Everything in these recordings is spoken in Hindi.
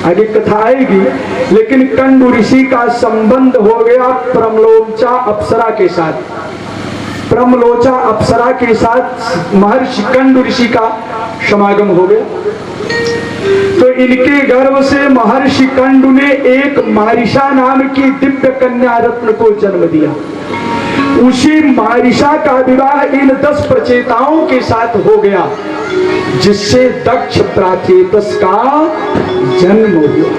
आगे कथा आएगी। लेकिन कंडु ऋषि का संबंध हो गया प्रमलोचा अप्सरा के साथ। प्रमलोचा अप्सरा के साथ महर्षि कंडु ऋषि का समागम हो गया। तो इनके गर्भ से महर्षि कंडु ने एक मारिशा नाम की दिव्य कन्या रत्न को जन्म दिया। उसी मारिशा का विवाह इन 10 प्रचेताओं के साथ हो गया, जिससे दक्ष प्राचेतस का जन्म हुआ।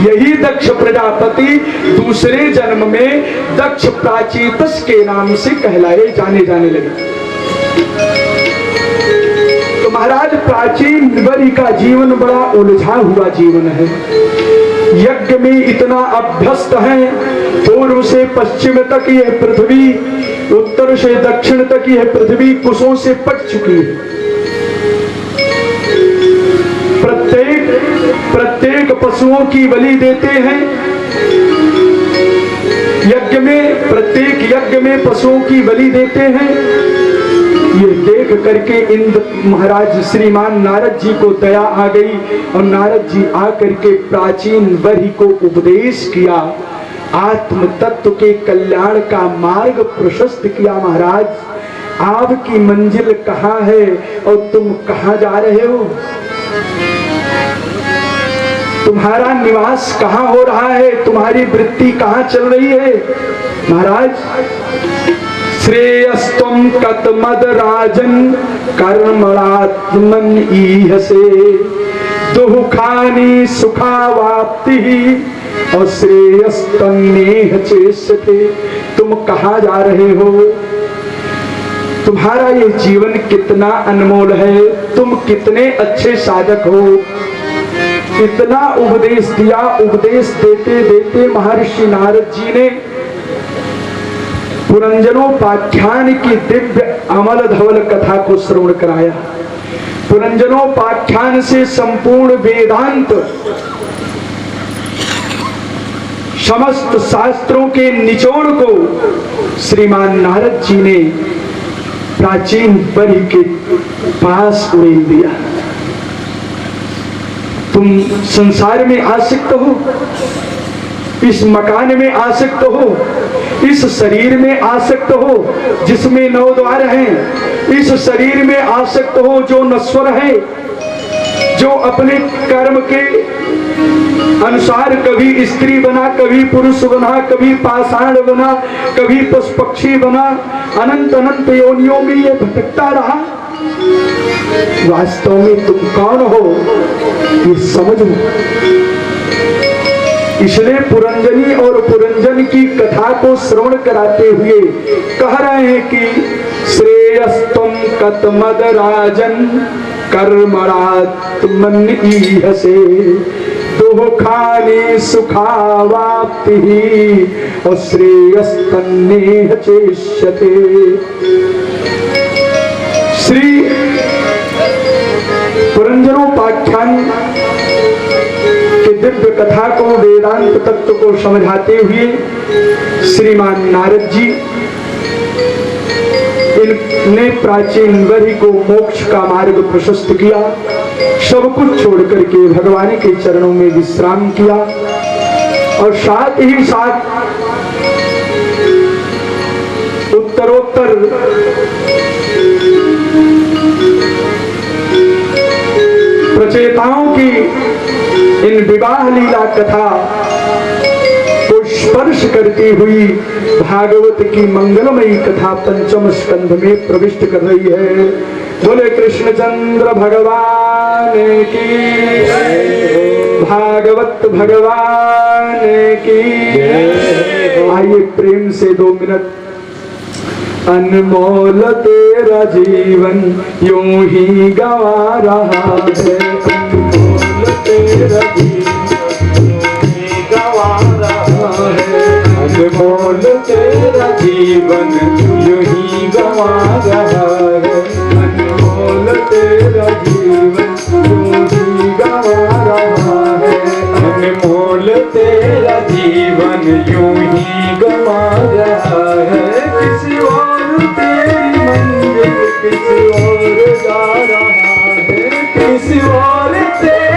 यही दक्ष प्रजापति दूसरे जन्म में दक्ष प्राचेतस के नाम से कहलाए जाने लगे। तो महाराज प्राचीन नृवरी का जीवन बड़ा उलझा हुआ जीवन है। यज्ञ में इतना अभ्यस्त है, पूर्व से पश्चिम तक यह पृथ्वी, उत्तर से दक्षिण तक यह पृथ्वी कुशों से पट चुकी है। प्रत्येक पशुओं की बलि देते हैं यज्ञ में, प्रत्येक यज्ञ में पशुओं की बलि देते हैं। ये देख करके इंद्र महाराज श्रीमान नारद जी को दया आ गई और नारद जी आकर के प्राचीन वरी को उपदेश किया, आत्म तत्व के कल्याण का मार्ग प्रशस्त किया। महाराज, आपकी मंजिल कहाँ है और तुम कहाँ जा रहे हो? तुम्हारा निवास कहाँ हो रहा है? तुम्हारी वृत्ति कहाँ चल रही है? महाराज, श्रेयस्तम कतमद राजन कर्मणात्मन ईहसे दुखानि सुखावाप्ति और श्रेयस्तन्नेह चेष्यते। तुम कहाँ जा रहे हो? तुम्हारा ये जीवन कितना अनमोल है, तुम कितने अच्छे साधक हो। इतना उपदेश दिया। उपदेश देते देते महर्षि नारद जी ने पुरंजनोपाख्यान की दिव्य अमल धवल कथा को श्रवण कराया। पुरंजनोपाख्यान से संपूर्ण वेदांत, समस्त शास्त्रों के निचोड़ को श्रीमान नारद जी ने प्राचीन वरी के पास उड़ेल दिया। तुम संसार में आसक्त हो, इस मकान में आसक्त हो, इस शरीर में आसक्त हो जिसमें 9 द्वार हैं, इस शरीर में आसक्त हो जो नश्वर है, जो अपने कर्म के अनुसार कभी स्त्री बना, कभी पुरुष बना, कभी पाषाण बना, कभी पशु पक्षी बना, अनंत अनंत योनियों में ये भटकता रहा। वास्तव में तुम कौन हो ये समझो। इसलिए पुरंजनी और पुरंजन की कथा को श्रवण कराते हुए कह रहे हैं कि श्रेयस्तम कतमद राजन कर्मणात्मन ईहसे दुखानि सुखावाप्ति और श्रेयस्तन्नेह चेष्यते। श्री पुरंजनोपाख्यान के दिव्य कथा को, वेदांत तत्व को समझाते हुए श्रीमान नारद जी इनने प्राचीन वरी को मोक्ष का मार्ग प्रशस्त किया। सब कुछ छोड़ करके भगवान के चरणों में विश्राम किया और साथ ही साथ उत्तरोत्तर प्रचेताओं की इन विवाह लीला कथा को स्पर्श करती हुई भागवत की मंगलमयी कथा पंचम स्कंध में प्रविष्ट कर रही है। बोले कृष्णचंद्र भगवान की, भागवत भगवान की। आइए प्रेम से 2 मिनट। अनमोल तेरा जीवन यूं ही गवा रहा है, अनमोल तेरा जीवन यूं ही गवा रहा है, अनमोल तेरा जीवन यूं ही गवा रहा है, अनमोल तेरा जीवन यूं ही गवा रहा है, अनमोल तेरा जीवन यूं ही गवा रहा है। किसी और तेरी मंजिल किसी और जा रहा है, किसी और तेरी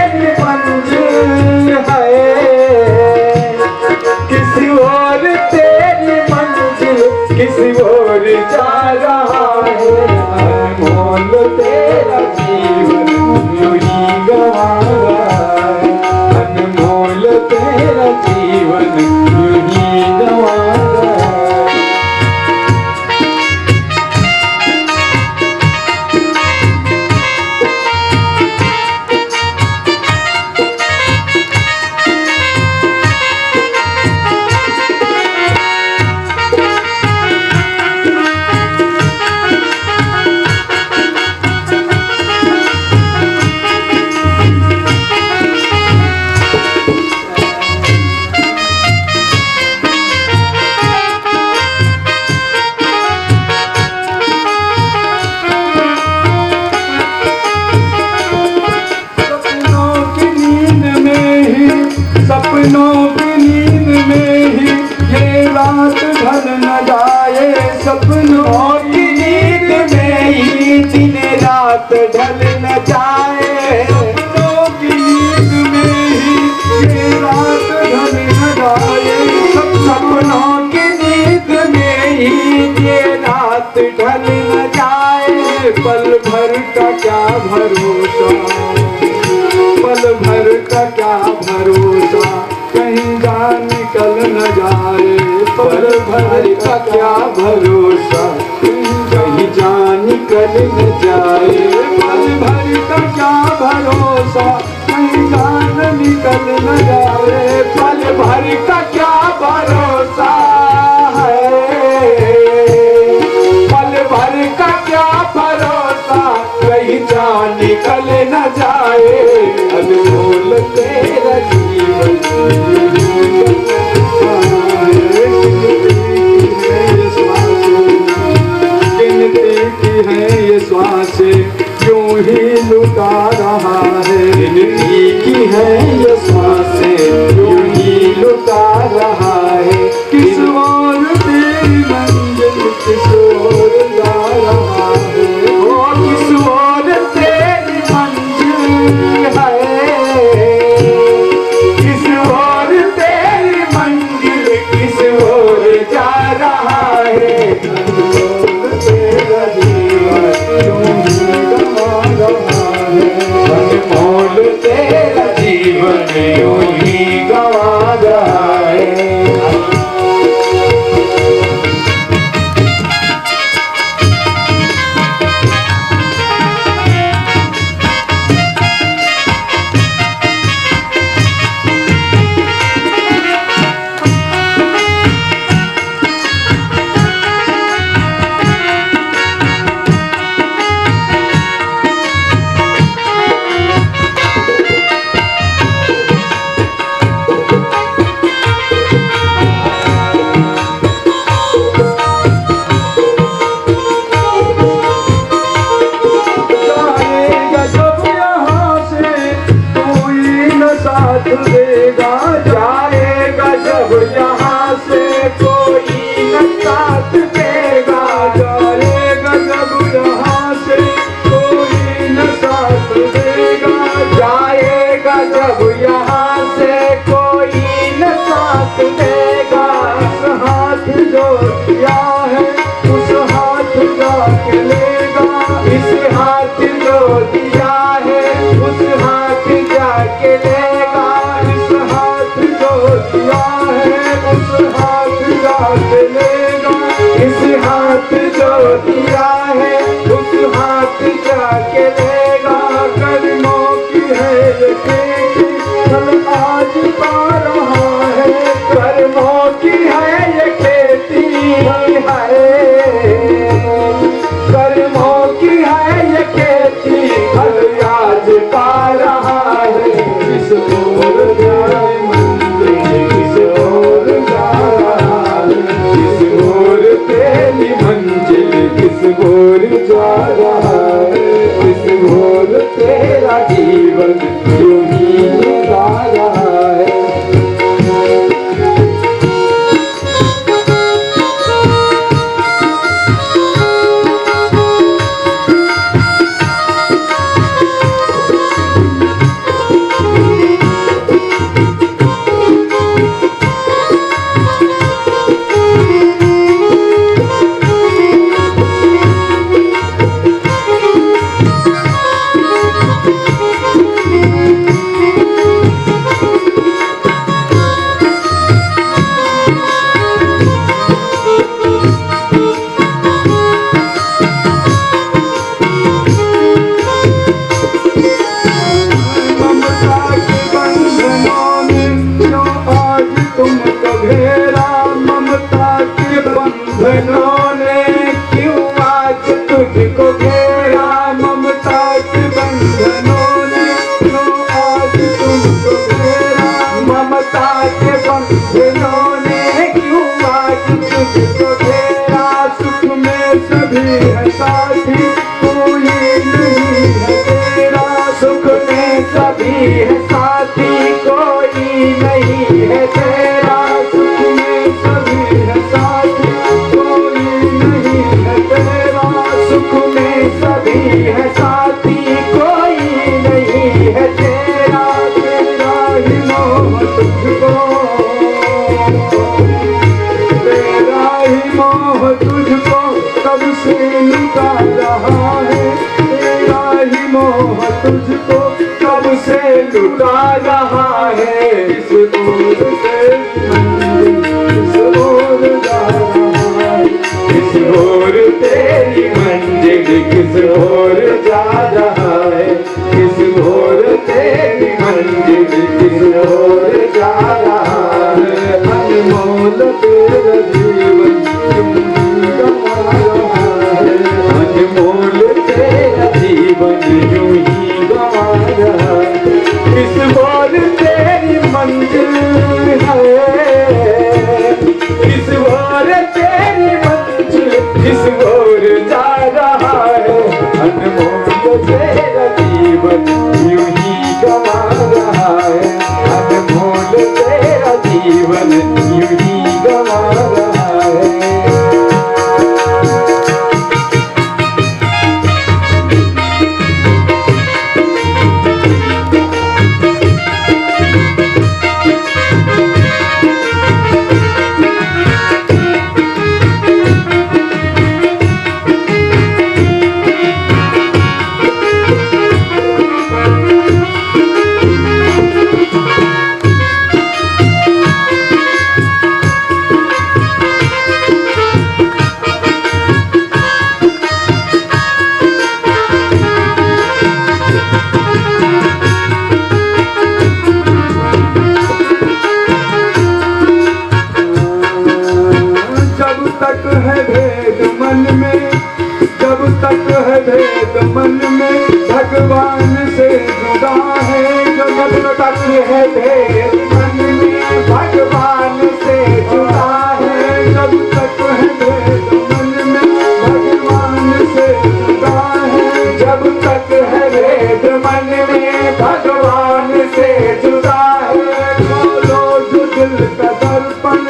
रहा है, अनमोल तेरा जीवन यूं ही गवा रहा है, अनमोल तेरा जीवन यूं ही गवा रहा है। सपनों की नींद में ही ये रात ढल न जाए, सपनों की नींद में ही दिन रात ढल न जाए, सपनों की नींद में ही ये रात ढल न जाए, सपनों की नींद में ही ये रात ढल न जाए। पल भर का क्या भरोसा, पल भर का क्या भरोसा, कहीं जान निकल न जाए, पल भर का क्या भरोसा, कहीं जान निकल न जाए, पल भर का क्या भरोसा, कहीं जान निकल न जाए, पल भर का क्या भरोसा है, पल भर का क्या भरोसा, कहीं जान निकल न जाए, अनमोल तेरा जीवन गिनती की है ये श्वासें यूं ही लुटा रहा है, गिनती की है ये श्वासें यूं ही लुटा रहा है, किस ओर तेरी मंजिल किस ओर जा रहा है, ओ किस ओर तेरी मंजिल है, किस ओर तेरी मंजिल किस ओर जा रहा है, तेरा जीवन यूं ही गवा रहा है, अनमोल तेरा जीवन यूं ही गवा रहा है। जाएगा जब यहाँ से कोई न साथ देगा, जाएगा जब यहाँ से कोई न साथ देगा, जाएगा जब यहाँ से कोई न साथ देगा, इस हाथ जो दिया है उस हाथ जाके लेगा, इस हाथ जो दिया है उस हाथ जाके लेगा, इस हाथ जो दिया है उस हाथ जाके लेगा, इस हाथ जो दिया है उस हाथ जाके लेगा, कर्मों की है ये खेती फल आज पा रहा है, कर्मों की है ये खेती है, कर्मों की है ये खेती फल आज पा रहा है, किस ओर जाए मंजिल किस ओर जा रहा है, किस ओर तेरी मंजिल किस ओर जा रहा है, किस ओर तेरा जीवन यूं ही जा रहा है। सभी है साथी, कोई नहीं है तेरा। सुख में सभी है साथी, कोई नहीं है तेरा। सुख में सभी है साथी, कोई नहीं है तेरा। तेरा ही मोह तुझको, तेरा ही मोह तुझको कब से लुटा रहा है। तेरा ही मोह तुझको कब से लुटा रहा है। किस ओर से किस ओर जा रहा है। किस ओर तेरी मंजिल किस ओर जा रहा है। किस ओर तेरी मंजिल किस ओर जा रहा है। अनमोल तेरा जीवन क्यों गवा रहा है। अनमोल तेरा जीवन यूं ही गवा रहा है। किस ओर तेरी मंजिल है। किस ओर तेरी मंजिल किस ओर जा रहा है। अनमोल तेरा जीवन यूं ही गवा रहा है। अनमोल तेरा जीवन यूं ही गवा रहा है। मन में भगवान से जुदा है। जब तक है भेद मन में भगवान से जुदा है। जब तक है भेद मन में भगवान से जुदा है। जब तक है भेद मन में भगवान से जुदा है। खोलो जो दिल का दर्पण,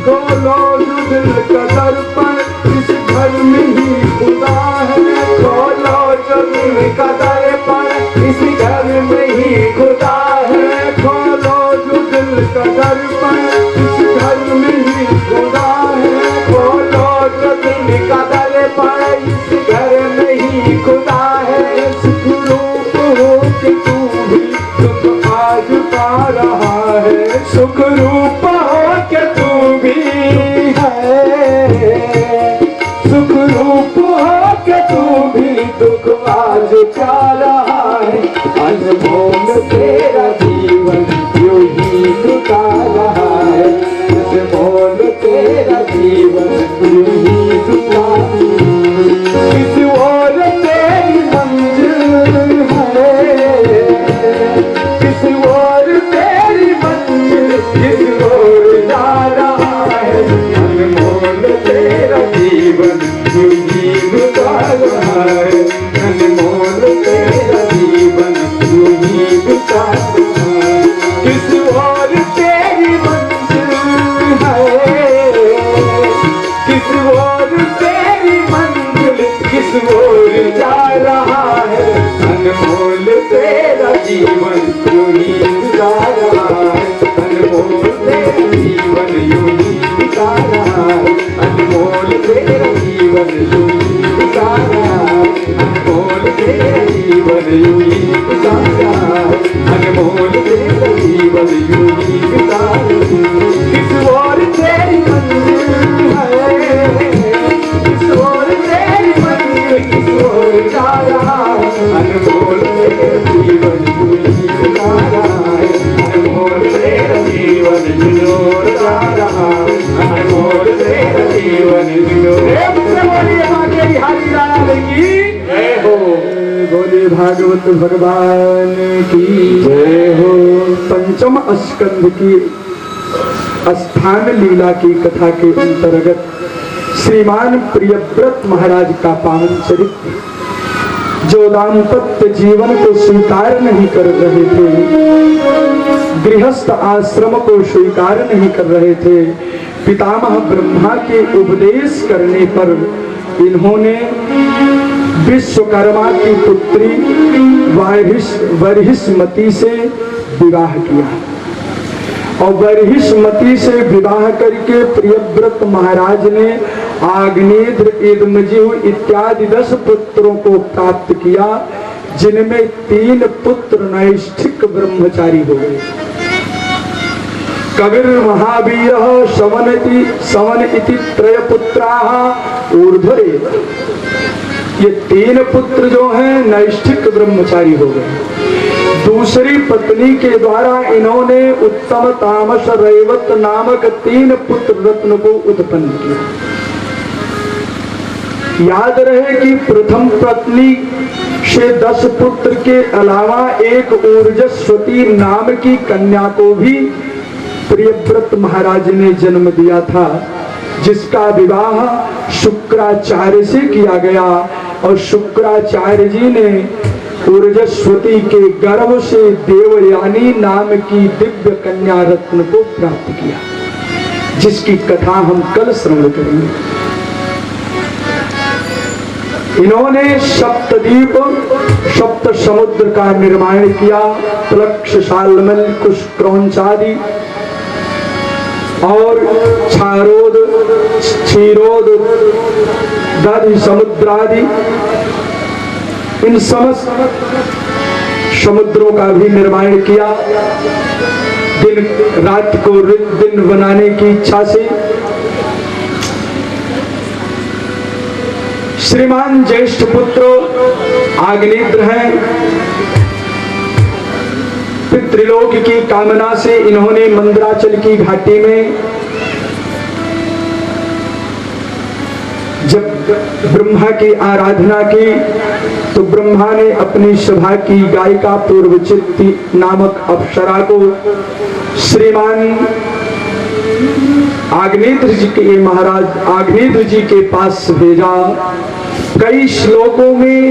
खोलो जो दिल का दर्पण, इस घर में ही खुदा है। खोलो जो दिल का दर्पण, इस घर में ही खुदा है। खोलो जो दिल का दर्पण, इस घर में ही खुदा है। खोलो जो दिल का दर्पण, इस घर में ही खुदा है। सुख रूप हो के तू भी सुख आज पा रहा है। सुख रूप हो के तू भी है। सुख रूप हो के तू भी दुख आज पा रहा है। अनमोल तेरा जीवन यूं ही लुटा रहा है। अनमोल तेरा जीवन यूं ही लुटा। किस ओर तेरी मंजिल है। किस ओर तेरी मंजिल किस ओर जा रहा है। अनमोल तेरा जीवन यूं ही लुटा रहा है। अनमोल तेरा जीवन यूं ही लुटा रहा है। किस ओर तेरी मंजिल है। किस ओर तेरी मंजिल किस ओर जा रहा है। अनमोल तेरा जीवन यूं ही लुटा रहा है। अनमोल तेरा जीवन यूं ही लुटा रहा है। अनमोल तेरा जीवन यूं ही लुटा रहा है। अनमोल तेरा जीवन यूं ही लुटा रहा है। अनमोल तेरा जीवन यूं ही लुटा रहा है। किस ओर तेरी मंजिल है। किस ओर तेरी मंजिल किस ओर जा रहा है। अनमोल तेरा जीवन यूं ही लुटा रहा है। अनमोल तेरा जीवन यूं ही जा रहा है। अनमोल तेरा जीवन यूं बोलिए भाग्य बिहारी लाल की जय हो। बोले भागवत भगवान की जय हो। पंचम स्कंध की स्थान लीला की कथा के अंतर्गत श्रीमान प्रियव्रत महाराज का पावन चरित्र जो दाम्पत्य जीवन को स्वीकार नहीं कर रहे थे, गृहस्थ आश्रम को स्वीकार नहीं कर रहे थे, पितामह ब्रह्मा के उपदेश करने पर इन्होंने विश्वकर्मा की पुत्री बर्हिष्मति से विवाह किया और बर्हिष्मति से विवाह करके प्रियव्रत महाराज ने आग्नेत्र, इदमजीव इत्यादि 10 पुत्रों को प्राप्त किया, जिनमें 3 पुत्र नैष्ठिक ब्रह्मचारी हो गए। कविर महावीर शवन इति त्रय पुत्राः ऊर्ध्वरे। ये 3 पुत्र जो हैं नैष्ठिक ब्रह्मचारी हो गए। दूसरी पत्नी के द्वारा इन्होंने उत्तम तामस रैवत नामक 3 पुत्र रत्न को उत्पन्न किया। याद रहे कि प्रथम पत्नी से 10 पुत्र के अलावा एक ऊर्जस्वती नाम की कन्या को भी प्रियव्रत महाराज ने जन्म दिया था, जिसका विवाह शुक्राचार्य से किया गया और शुक्राचार्य जी ने ऊर्जस्वती के गर्भ से देवयानी नाम की दिव्य कन्या रत्न को प्राप्त किया, जिसकी कथा हम कल श्रवण करेंगे। इन्होंने सप्तद्वीप, सप्त समुद्र का निर्माण किया, प्लक्ष, शाल्मल, कुश, क्रौंचादि और क्षारोद, क्षीरोद, दधि समुद्रादि, इन समस्त समुद्रों का भी निर्माण किया। दिन रात को दिन बनाने की इच्छा से श्रीमान ज्येष्ठ पुत्र आग्नेत्र हैं। पितृलोक की कामना से इन्होंने मंदराचल की घाटी में जब ब्रह्मा की आराधना की तो ब्रह्मा ने अपनी सभा की गायिका पूर्वचित्ती नामक अप्सरा को श्रीमान आग्नेत्र जी के महाराज आग्नेत्र जी के पास भेजा। कई श्लोकों में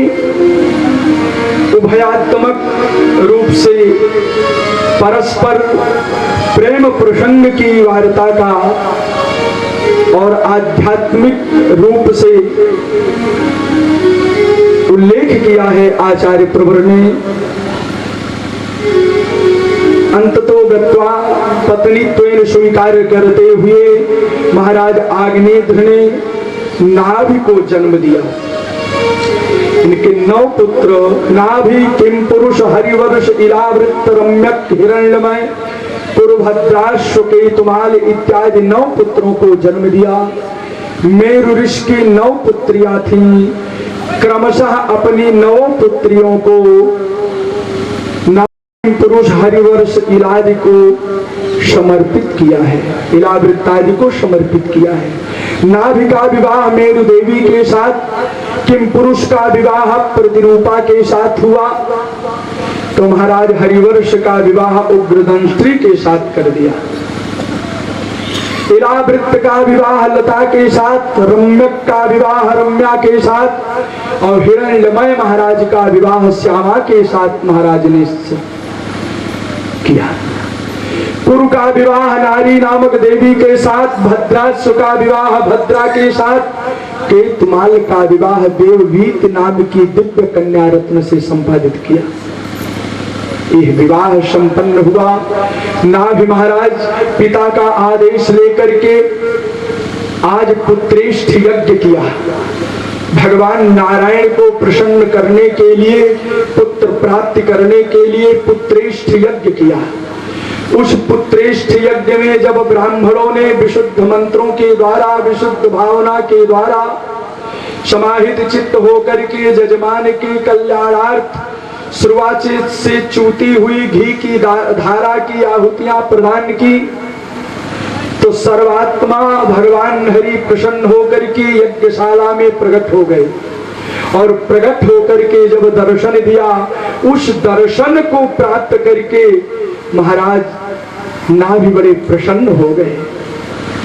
उभयात्मक रूप से परस्पर प्रेम प्रसंग की वार्ता का और आध्यात्मिक रूप से उल्लेख किया है आचार्य प्रवर ने। अंततो गत्वा पत्नीत्वेन स्वीकार करते हुए महाराज आग्नेत्र ने नाभि को जन्म दिया। इनके 9 पुत्र नाभि, किम पुरुष, हरिवर्ष, इलावृत्त, रम्यक, हिरण्यमय, पुरभद्राश्व, केतुमाल इत्यादि 9 पुत्रों को जन्म दिया। मेरु ऋषि की 9 पुत्रियां थीं। क्रमशः अपनी 9 पुत्रियों को पुरुष, हरिवर्ष, इलादि को समर्पित किया है, इलावृत्तादि को समर्पित किया है। नाभि का विवाह मेरु देवी के साथ, किम पुरुष का विवाह प्रतिरूपा के साथ हुआ तो महाराज हरिवर्ष का विवाह उग्रदंष्ट्री के साथ कर दिया। इलावृत्त का विवाह लता के साथ, रम्यक का विवाह रम्या के साथ और हिरण्यमय महाराज का विवाह श्यामा के साथ महाराज ने किया। पुरु का विवाह नारी नामक देवी के साथ, भद्राश्व का विवाह भद्रा के साथ, केतुमाल का विवाह देववीत नाम की दिव्य कन्या रत्न से संपादित किया। यह विवाह संपन्न हुआ। नाभि महाराज पिता का आदेश लेकर के आज पुत्रेष्ठ यज्ञ किया। भगवान नारायण को प्रसन्न करने के लिए, पुत्र प्राप्ति करने के लिए पुत्रेष्ठ यज्ञ किया। उस पुत्रेष्ठ यज्ञ में जब ब्राह्मणों ने विशुद्ध मंत्रों के द्वारा, विशुद्ध भावना के द्वारा समाहित चित्त होकर के जजमान के कल्याणार्थ शुरुआत से चूती हुई घी की धारा की आहुतियां प्रदान की तो सर्वात्मा भगवान हरि प्रसन्न होकर के यज्ञशाला में प्रकट हो गए और प्रकट होकर के जब दर्शन दिया, उस दर्शन को प्राप्त करके महाराज नाभि बड़े प्रसन्न हो गए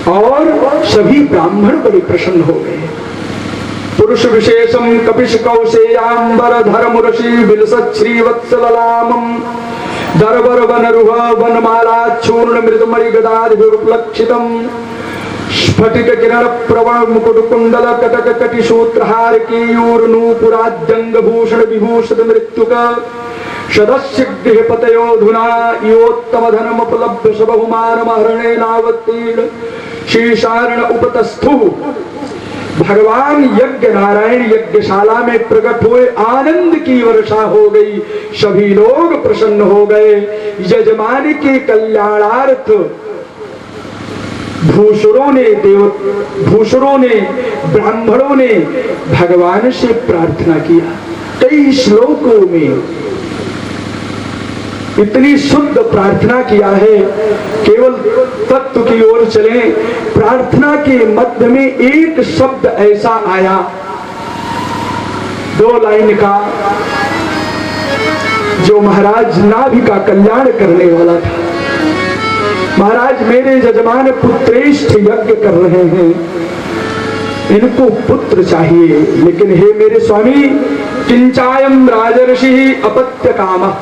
और सभी ब्राह्मण बड़े प्रसन्न हो गए। पुरुष विशेषम कपिश कौशेयांबर धर्मुषि विलसत् श्रीवत्सललामम दरबर वनरुह वनमाला चूर्ण मृदमणि गदाधिपलक्षितम स्फटिक किरण प्रवण मुकुट कुंडल कटक कटि सूत्रहार केयूर नूपुराद्यंग भूषण विभूषित मृत्युक सदस्य गृह पतयोधुना योत्तम धनमुपलभ्य सबहुमान महरणे नावतीर्ण शीर्षारण उपतस्थु। भगवान यज्ञ नारायण यज्ञशाला में प्रकट हुए, आनंद की वर्षा हो गई, सभी लोग प्रसन्न हो गए। यजमान के कल्याणार्थ भूषुरों ने ब्राह्मणों ने भगवान से प्रार्थना किया। कई श्लोकों में इतनी शुद्ध प्रार्थना किया है, केवल तत्व की ओर चले। प्रार्थना के मध्य में एक शब्द ऐसा आया, 2 लाइन का, जो महाराज नाभि का कल्याण करने वाला था। महाराज मेरे यजमान पुत्रेष्ठ यज्ञ कर रहे हैं, इनको पुत्र चाहिए, लेकिन हे मेरे स्वामी, किंचायम राजर्षि अपत्य कामः,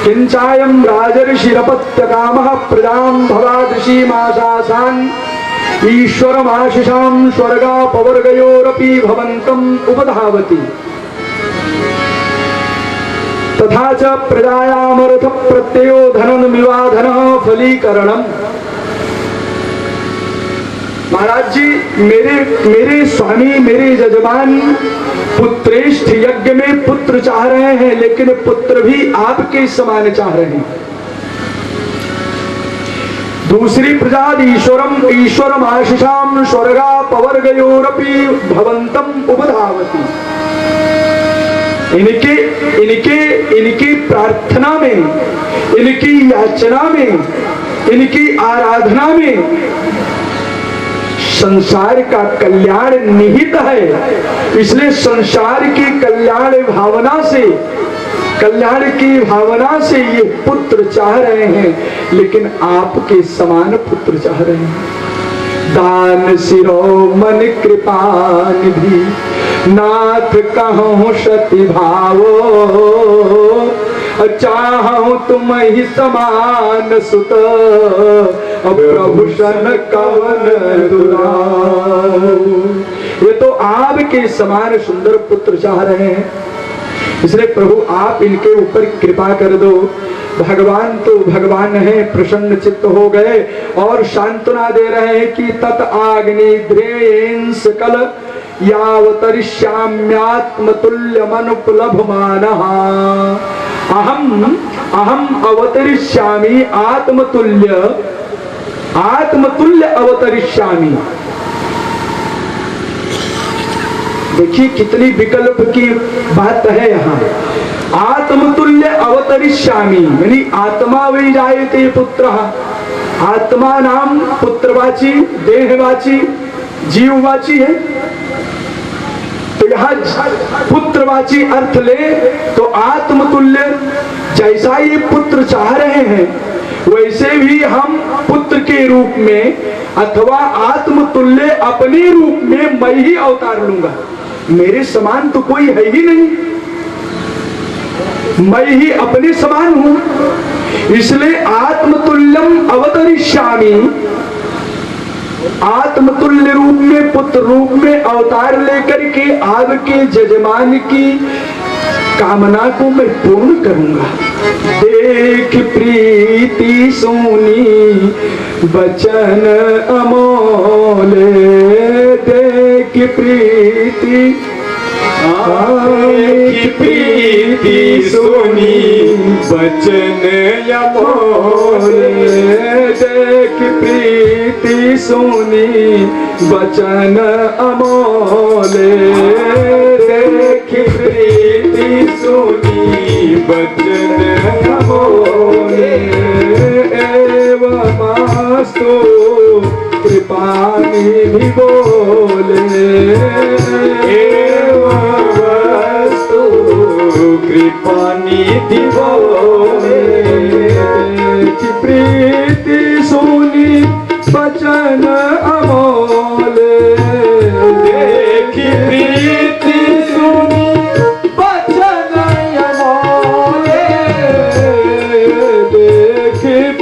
किंचायम राजर्षिरपत्य कामः प्रजां भवादृषिमाशासान् ईश्वरमाशिषां स्वर्गापवर्गयोरपि भवन्तम् उपधावति तथा च प्रजायामर्थ प्रत्ययो धनमिवाधनः फलीकरणम्। महाराज जी मेरे स्वामी मेरे यजमान पुत्रेष्ठ यज्ञ में पुत्र चाह रहे हैं, लेकिन पुत्र भी आपके समान चाह रहे हैं। दूसरी प्रजा ईश्वरम आशिषाम स्वर्गापवर्गयोरपि भवन्तम् उपधावति। इनकी प्रार्थना में, इनकी याचना में, इनकी आराधना में संसार का कल्याण निहित है। इसलिए संसार की कल्याण की भावना से ये पुत्र चाह रहे हैं, लेकिन आपके समान पुत्र चाह रहे हैं। दान शिरोमणि कृपा निधि नाथ कहूँ सति भावो, चाहूं तुम ही समान सुत प्रभु सन कवन दुराओ। ये तो आपके समान सुंदर पुत्र चाह रहे हैं, इसलिए प्रभु आप इनके ऊपर कृपा कर दो। भगवान तो भगवान है, प्रसन्न चित्त हो गए और सांत्वना दे रहे हैं कि तत आग्नि ध्रेयेन सकल यावतरिष्याम्यात्मतुल्यमनुपलभमानः। अहम अवतरिष्यामि आत्मतुल्य अवतरिष्यामि। देखिए कितनी विकल्प की बात है यहाँ। आत्मतुल्य अवतरिष्यामि यानी आत्मा वही जायते पुत्र। आत्मा नाम पुत्रवाची, देहवाची, जीववाची है, तो यहाँ पुत्रवाची अर्थ ले तो आत्मतुल्य जैसा ये पुत्र चाह रहे हैं, वैसे भी हम पुत्र के रूप में अथवा आत्मतुल्य अपने रूप में मैं ही अवतार लूंगा। मेरे समान तो कोई है ही नहीं, मैं ही अपने समान हूं। इसलिए आत्मतुल्यम अवतरिष्यामि, आत्मतुल्य रूप में पुत्र रूप में अवतार लेकर के आपके जजमान की कामना को मैं पूर्ण करूंगा। देख प्रीति सोनी बचन अमोल, देख प्रीति सोनी बचन अमोल, देख प्रीति सोनी बचन अमोल, देख प्रीति सोनी बचन अमोल। एवमास्तु कृपानिधि बोले, एवमास्तु कृपानिधि बोले, प्रीति सोनी बचन अमोल, देखी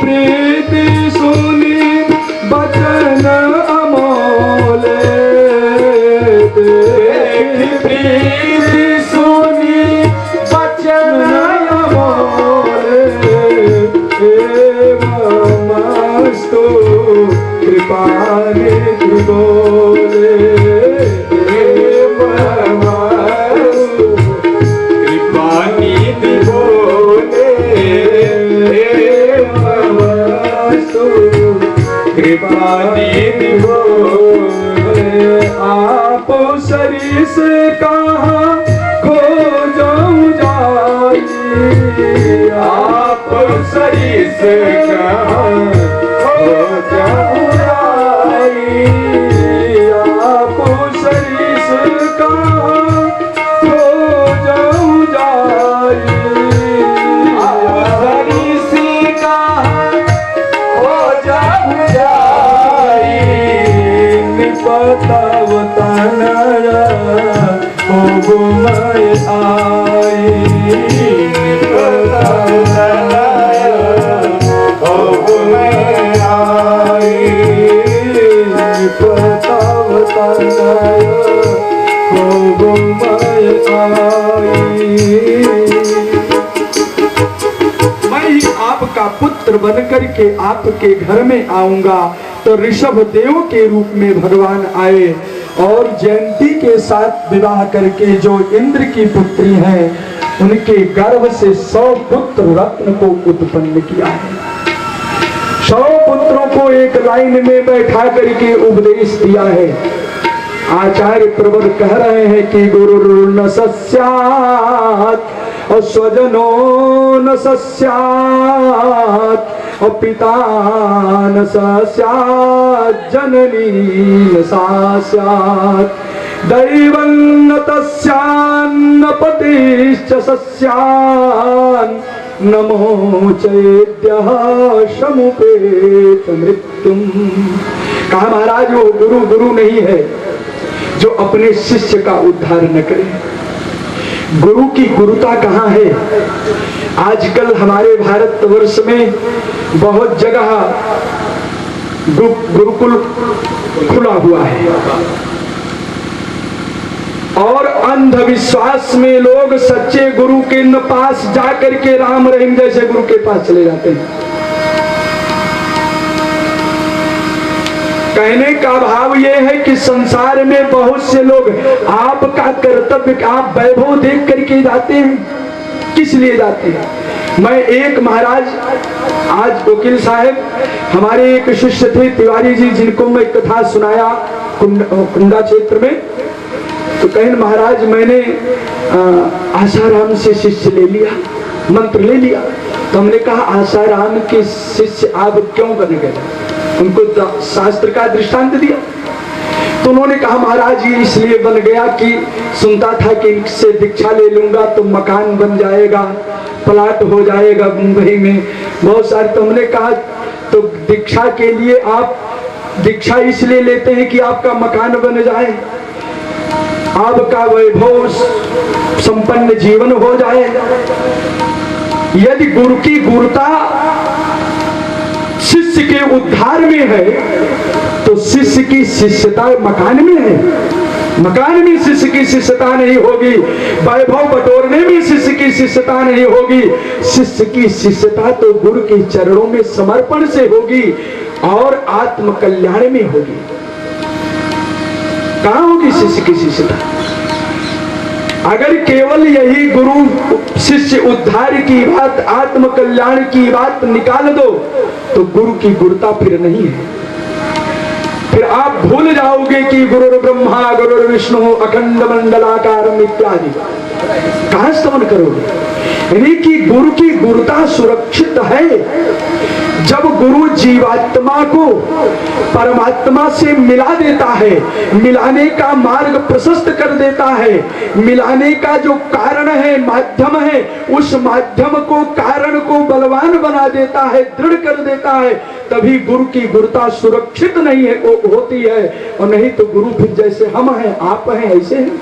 प्रीति सुनी बचन अमोल, देखी प्रीति सुनी बचन अमोल, एवमस्तु कृपा निधि बोले, एवमस्तु कृपा निधि बोले, एवमस्तु कृपा निधि बोले। आप सरिस कहाँ खोजऊं जाई, आप सरिस कहाँ खोजऊं जाई, आप सरिस कहाँ खोजऊं जाई, सरिस कहाँ खोजऊं जाई, निपतवतनया ओ गुमय आई, निपतवतनया ओ गुमय आई, निपतवतनया ओ गुमय आई। मैं ही आपका पुत्र बनकर के आपके घर में आऊंगा। तो ऋषभ देव के रूप में भगवान आए और जयंती के साथ विवाह करके जो इंद्र की पुत्री हैं उनके गर्भ से 100 पुत्र रत्न को उत्पन्न किया है। 100 पुत्रों को एक लाइन में बैठा करके उपदेश दिया है। आचार्य प्रवर कह रहे हैं कि गुरु न सस्यात् और स्वजनो न सस्यात् और पिता न सस्यात् जननी न सस्यात् दैवन्न तस्यान्न पतिश्च सस्यान् नमो चेद्यः समुपेत मृत्युम। कहा महाराज वो गुरु गुरु नहीं है जो अपने शिष्य का उद्धार न करे। गुरु की गुरुता कहाँ है? आजकल हमारे भारतवर्ष में बहुत जगह गुरुकुल खुला हुआ है और अंधविश्वास में लोग सच्चे गुरु के पास जाकर के राम रहीम जैसे गुरु के पास चले जाते हैं। कहने का भाव यह है कि संसार में बहुत से लोग आपका कर्तव्य, आप वैभव देख करके जाते हैं, किस लिए जाते हैं? मैं एक महाराज, आज वकील साहब हमारे एक शिष्य थे तिवारी जी, जिनको मैं कथा सुनाया कुंडा क्षेत्र में, तो कहें महाराज मैंने आसाराम से शिष्य ले लिया, मंत्र ले लिया। तो हमने कहा आसाराम के शिष्य आप क्यों बन गए? उनको शास्त्र का दृष्टांत दिया तो उन्होंने कहा महाराज ये इसलिए बन गया कि सुनता था कि इनसे दीक्षा ले लूंगा तो मकान बन जाएगा, प्लाट हो जाएगा मुंबई में बहुत सारे। तो हमने कहा तो दीक्षा के लिए आप दीक्षा इसलिए लेते हैं कि आपका मकान बन जाए, आपका वैभव संपन्न जीवन हो जाए। यदि गुरु की गुरुता शिष्य के उद्धार में है तो शिष्य की शिष्यता मकान में है। मकान में शिष्य की शिष्यता नहीं होगी, वैभव बटोरने में शिष्य की शिष्यता नहीं होगी। शिष्य की शिष्यता तो गुरु के चरणों में समर्पण से होगी और आत्म कल्याण में होगी। कहां होगी शिष्य की शिष्यता? अगर केवल यही गुरु शिष्य उद्धार की बात, आत्म कल्याण की बात निकाल दो तो गुरु की गुरुता फिर नहीं है। फिर आप भूल जाओगे कि गुरु ब्रह्मा गुरु विष्णु अखंड मंडलाकारम इत्यादि कहां स्तमन करोगे? यानी कि गुरु की गुरुता सुरक्षित है जब गुरु जीवात्मा को परमात्मा से मिला देता है, मिलाने का मार्ग प्रशस्त कर देता है, मिलाने का जो कारण है, माध्यम है, उस माध्यम को, कारण को बलवान बना देता है, दृढ़ कर देता है, तभी गुरु की गुरुता सुरक्षित नहीं है होती है। और नहीं तो गुरु फिर जैसे हम हैं, आप हैं, ऐसे हैं।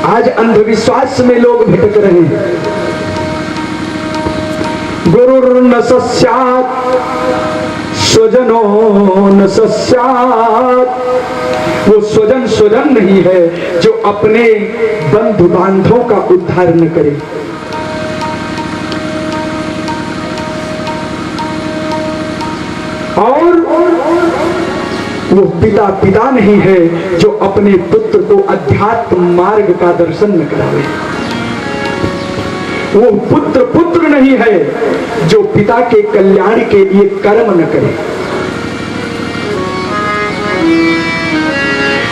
आज अंधविश्वास में लोग भटक रहे हैं। न सस्यात् स्वजनो न सस्यात्। वो स्वजन नहीं है जो अपने बंधु बांधवों का उद्धार न करे। और वो पिता नहीं है जो अपने पुत्र को अध्यात्म मार्ग का दर्शन न करावे। वो पुत्र नहीं है जो पिता के कल्याण के लिए कर्म न करे।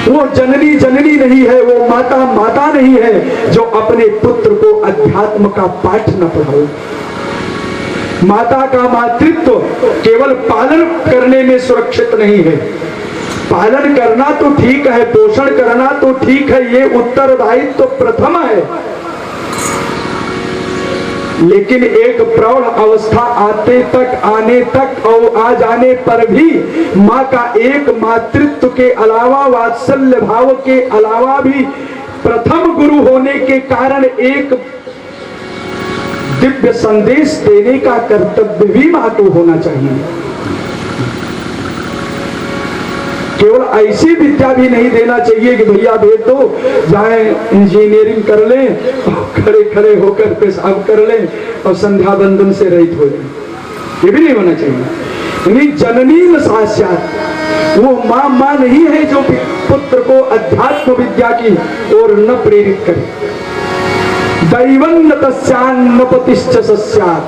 वो जननी नहीं है, वो माता नहीं है जो अपने पुत्र को अध्यात्म का पाठ न पढ़ाए। माता का मातृत्व केवल पालन करने में सुरक्षित नहीं है। पालन करना तो ठीक है, पोषण करना तो ठीक है, ये उत्तरदायित्व तो प्रथम है, लेकिन एक प्रौढ़ अवस्था आने तक और आ जाने पर भी माँ का एक मातृत्व के अलावा, वात्सल्य भाव के अलावा भी प्रथम गुरु होने के कारण एक दिव्य संदेश देने का कर्तव्य भी माँ को होना चाहिए। केवल ऐसी विद्या भी नहीं देना चाहिए कि भैया भेज दो, जाए इंजीनियरिंग कर लें और खड़े खड़े होकर पेशाब कर लें और संध्या बंधन से रहित हो जाए। ये भी नहीं होना चाहिए। यानी जननी न सास्यात्, वो माँ नहीं है जो पुत्र को अध्यात्म विद्या की ओर न प्रेरित करे। दैवन्न तस्यान्न पतिश्च सस्यात्,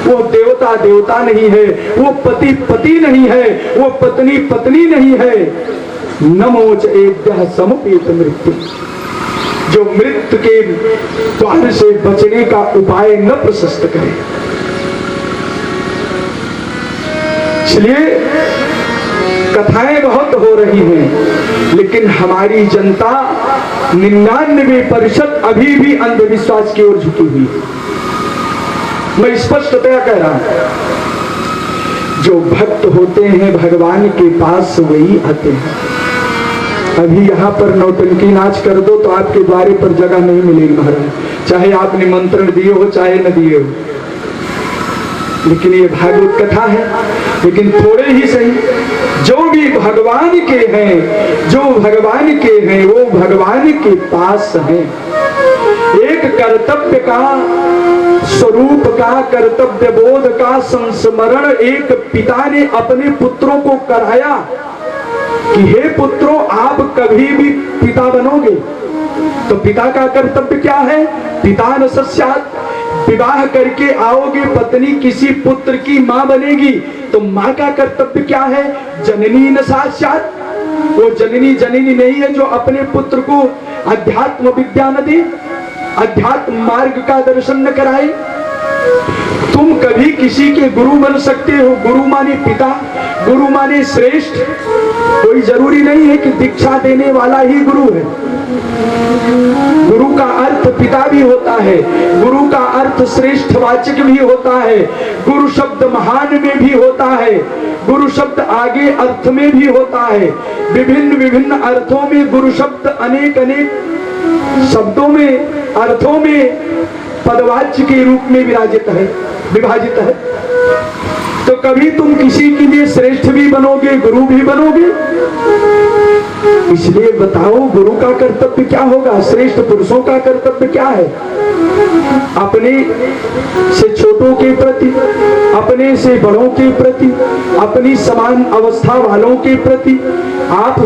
वो देवता नहीं है, वो पति नहीं है, वो पत्नी नहीं है। नमोच एभ्यः समुपेत मृत्यु, जो मृत्यु के द्वार से बचने का उपाय न प्रशस्त करे। इसलिए कथाएं बहुत हो रही हैं, लेकिन हमारी जनता 99% अभी भी अंधविश्वास की ओर झुकी हुई है। मैं स्पष्टतया कह रहा हूं, जो भक्त होते हैं भगवान के पास वही आते हैं। अभी यहाँ पर नौटंकी नाच कर दो तो आपके द्वारे पर जगह नहीं मिलेगी महाराज, चाहे आप निमंत्रण दिए हो चाहे न दिए हो। लेकिन ये भागवत कथा है, लेकिन थोड़े ही सही जो भी भगवान के हैं, जो भगवान के हैं वो भगवान के पास हैं। एक कर्तव्य का स्वरूप का, कर्तव्य बोध का संस्मरण एक पिता ने अपने पुत्रों को कराया कि हे पुत्रों, आप कभी भी पिता बनोगे तो पिता का कर्तव्य क्या है? पिता न सस्यात्, विवाह करके आओगे, पत्नी किसी पुत्र की मां बनेगी तो मां का कर्तव्य क्या है? जननी न सास्यात्, वो जननी नहीं है जो अपने पुत्र को अध्यात्म विद्या न दे, अध्यात्म मार्ग का दर्शन न कराए। तुम कभी किसी के गुरु बन सकते हो, गुरु माने पिता, गुरु माने श्रेष्ठ। कोई जरूरी नहीं है कि दीक्षा देने वाला ही गुरु है। गुरु का अर्थ पिता भी होता है, गुरु का अर्थ श्रेष्ठ वाचक भी होता है, गुरु शब्द महान में भी होता है, गुरु शब्द आगे अर्थ में भी होता है। विभिन्न अर्थों में गुरु शब्द अनेक शब्दों में, अर्थों में पदवाच्य के रूप में विभाजित है। तो कभी तुम किसी के लिए श्रेष्ठ भी बनोगे, गुरु भी बनोगे। इसलिए बताओ गुरु का कर्तव्य क्या होगा? श्रेष्ठ पुरुषों का कर्तव्य क्या है? अपने से छोटों के प्रति, अपने से बड़ों के प्रति, अपनी समान अवस्था वालों के प्रति आप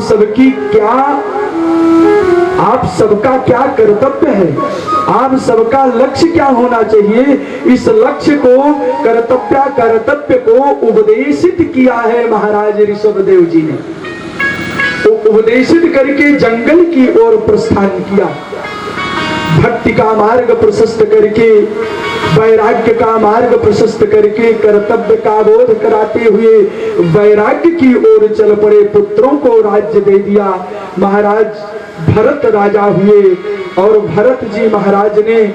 सबका क्या कर्तव्य है? आप सबका लक्ष्य क्या होना चाहिए? इस लक्ष्य को, कर्तव्य को उपदेशित किया है महाराज ऋषभदेव जी ने। तो उपदेशित करके जंगल की ओर प्रस्थान किया, भक्ति का मार्ग प्रशस्त करके, वैराग्य का मार्ग प्रशस्त करके, कर्तव्य का बोध कराते हुए वैराग्य की ओर चल पड़े। पुत्रों को राज्य दे दिया। महाराज भरत राजा हुए और भरत जी महाराज ने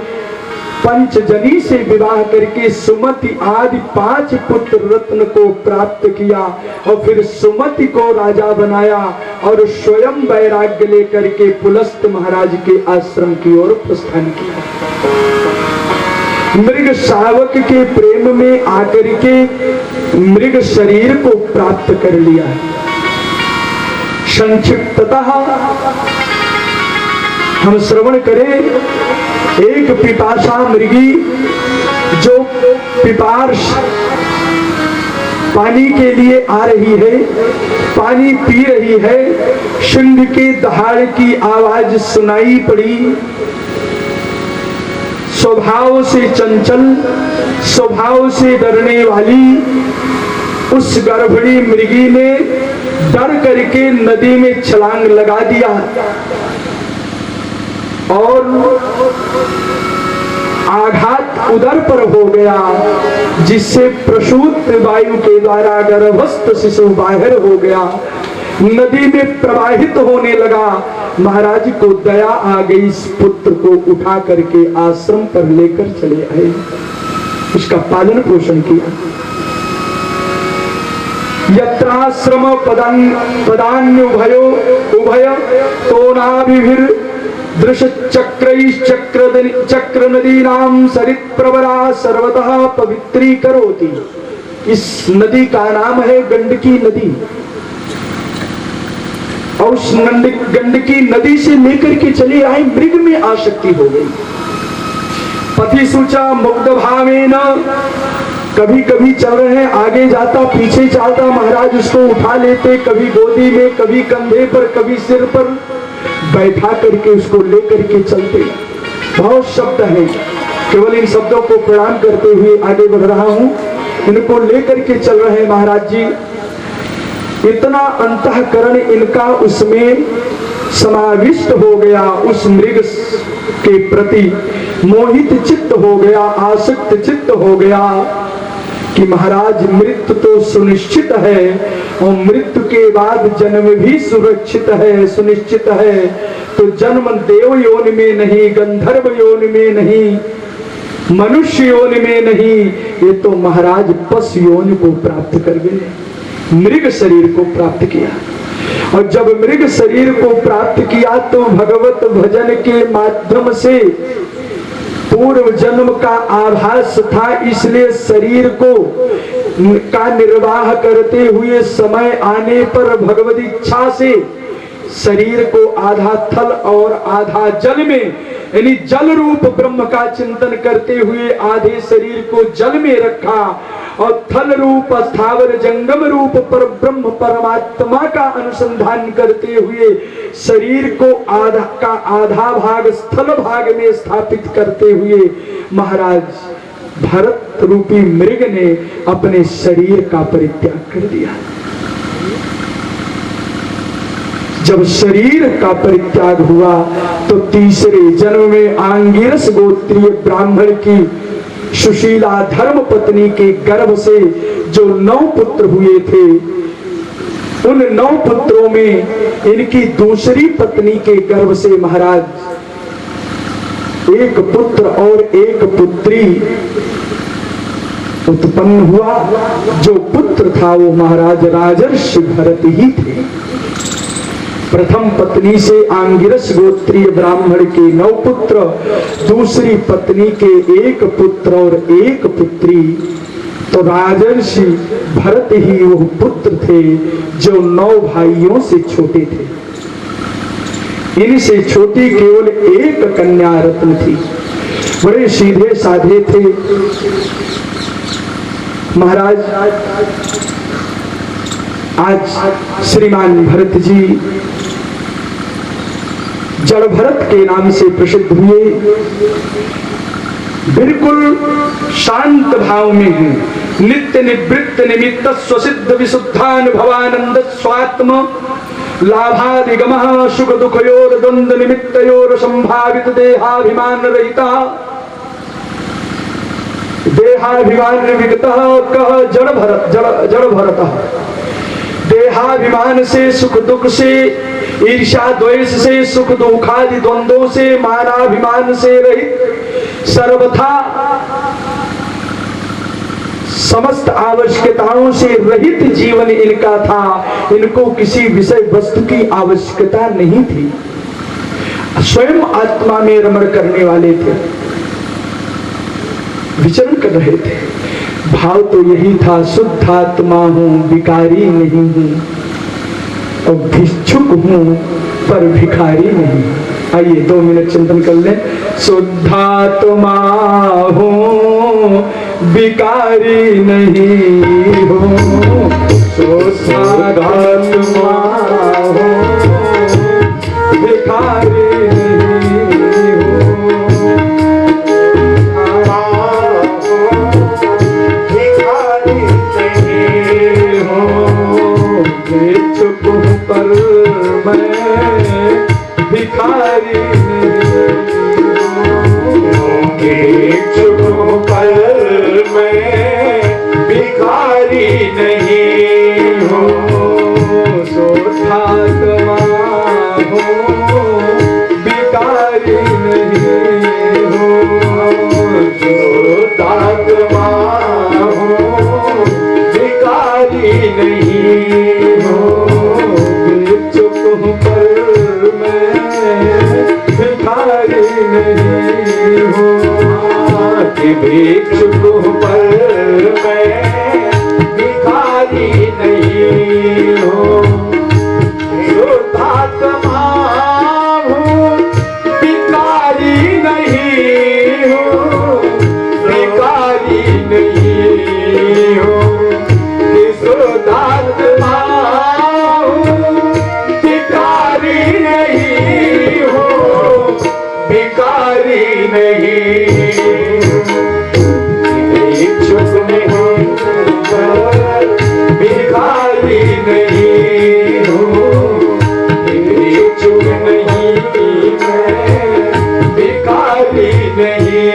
पंचजनी से विवाह करके सुमति आदि 5 पुत्र रत्न को प्राप्त किया और फिर सुमति को राजा बनाया और स्वयं वैराग्य लेकर के पुलस्त महाराज के आश्रम की ओर प्रस्थान किया। मृग शावक के प्रेम में आकर के मृग शरीर को प्राप्त कर लिया है। संक्षिप्ततः हम श्रवण करें, एक पिपासा मृगी जो पिपार्श पानी के लिए आ रही है, पानी पी रही है, सिंह के दहाड़ की आवाज सुनाई पड़ी। स्वभाव से चंचल, स्वभाव से डरने वाली उस गर्भिणी मृगी ने डर करके नदी में छलांग लगा दिया और आघात उदर पर हो गया, जिससे प्रसूत वायु के द्वारा गर्भस्थ शिशु बाहर हो गया, नदी में प्रवाहित होने लगा। महाराज को दया आ गई, इस पुत्र को उठा करके आश्रम पर लेकर चले आए, उसका पालन पोषण किया। यत्राश्रम पदान्युभयो उभय तोनाभिभिर दृश्य चक्र नदीनां सरित प्रवरा सर्वतः पवित्री करोति। इस नदी का नाम है गंडकी नदी, और उस गंडकी नदी से लेकर के चले आए। मृग में आसक्ति हो गई। पति सूचा मुग्ध भावेन, कभी कभी चल रहे हैं, आगे जाता पीछे चलता, महाराज उसको उठा लेते, कभी गोदी में, कभी कंधे पर, कभी सिर पर बैठा करके उसको लेकर के चलते। बहुत शब्द है, केवल इन शब्दों को प्रणाम करते हुए आगे बढ़ रहा हूं। इनको लेकर के चल रहे हैं महाराज जी। इतना अंतःकरण इनका उसमें समाविष्ट हो गया, उस मृग के प्रति मोहित चित्त हो गया, आसक्त चित्त हो गया कि महाराज मृत्यु तो सुनिश्चित है और मृत्यु के बाद जन्म भी सुरक्षित है, सुनिश्चित है। तो जन्म देव योनि में नहीं, गंधर्व योनि में नहीं, मनुष्य योनि में नहीं, ये तो महाराज पशु योनि को प्राप्त कर गए, मृग शरीर को प्राप्त किया। और जब मृग शरीर को प्राप्त किया तो भगवत भजन के माध्यम से पूर्व जन्म का आभास था, इसलिए शरीर को का निर्वाह करते हुए समय आने पर भगवत इच्छा से शरीर को आधा थल और आधा जल में, यानी जल रूप ब्रह्म का चिंतन करते हुए आधे शरीर को जल में रखा और थल रूप स्थावर जंगम रूप पर ब्रह्म परमात्मा का अनुसंधान करते हुए शरीर को आधा भाग स्थल भाग में स्थापित करते हुए महाराज भरत रूपी मृग ने अपने शरीर का परित्याग कर दिया। जब शरीर का परित्याग हुआ तो तीसरे जन्म में आंगिरस गोत्रीय ब्राह्मण की सुशीला धर्म पत्नी के गर्भ से जो 9 पुत्र हुए थे, उन 9 पुत्रों में इनकी दूसरी पत्नी के गर्भ से महाराज एक पुत्र और एक पुत्री उत्पन्न हुआ। जो पुत्र था वो महाराज राजर्षि भरत ही थे। प्रथम पत्नी से आंगिरस गोत्रीय ब्राह्मण के 9 पुत्र, दूसरी पत्नी के 1 पुत्र और 1 पुत्री। तो राजर्षि भरत ही वो पुत्र थे जो 9 भाइयों से छोटे थे। इनसे छोटी केवल 1 कन्या रत्न थी। बड़े सीधे साधे थे महाराज। आज श्रीमान भरत जी जड़ भरत के नाम से प्रसिद्ध हुए, बिल्कुल शांत भाव में है। नित्य निवृत्त निमित्त स्वसिद्ध विशुद्धानुभवानंद स्वात्म लाभादिगम सुख दुखयोर द्वंद्व निमित्तयोर संभावित देहाभिमान रहिता देहाभिमान विगतः कह जड़ भरत। देहाभिमान से, सुख दुख से, ईर्ष्या द्वेष से, सुख दुखादि द्वंद्वों से, मानाभिमान से रहित, सर्वथा समस्त आवश्यकताओं से रहित जीवन इनका था। इनको किसी विषय वस्तु की आवश्यकता नहीं थी, स्वयं आत्मा में रमण करने वाले थे। विचरण कर रहे थे। भाव तो यही था, शुद्धात्मा हूं, विकारी नहीं हूं, और भिक्षुक हूं पर भिखारी नहीं। आइए 2 मिनट चिंतन कर लें। शुद्धात्मा हूं, विकारी नहीं हूं, शुद्धात्मा हूं, भिखारी पर मैं भिखारी नहीं हूँ, शुद्धात्मा हूँ, भिखारी नहीं हूँ, शुद्धात्मा हूँ, भिखारी नहीं हूँ, भिक्षुक हूँ पर मैं भिखारी नहीं हूँ, भिक्षुक हूँ पर मैं भिखारी नहीं हूँ, शुद्धात्मा हूँ, भिखारी नहीं हूँ, भिखारी नहीं हूँ, शुद्धात्मा हूँ, भिखारी नहीं हूँ, भिखारी नहीं भिखारी नहीं हूँ, भिक्षुक नहीं मैं, भिखारी नहीं।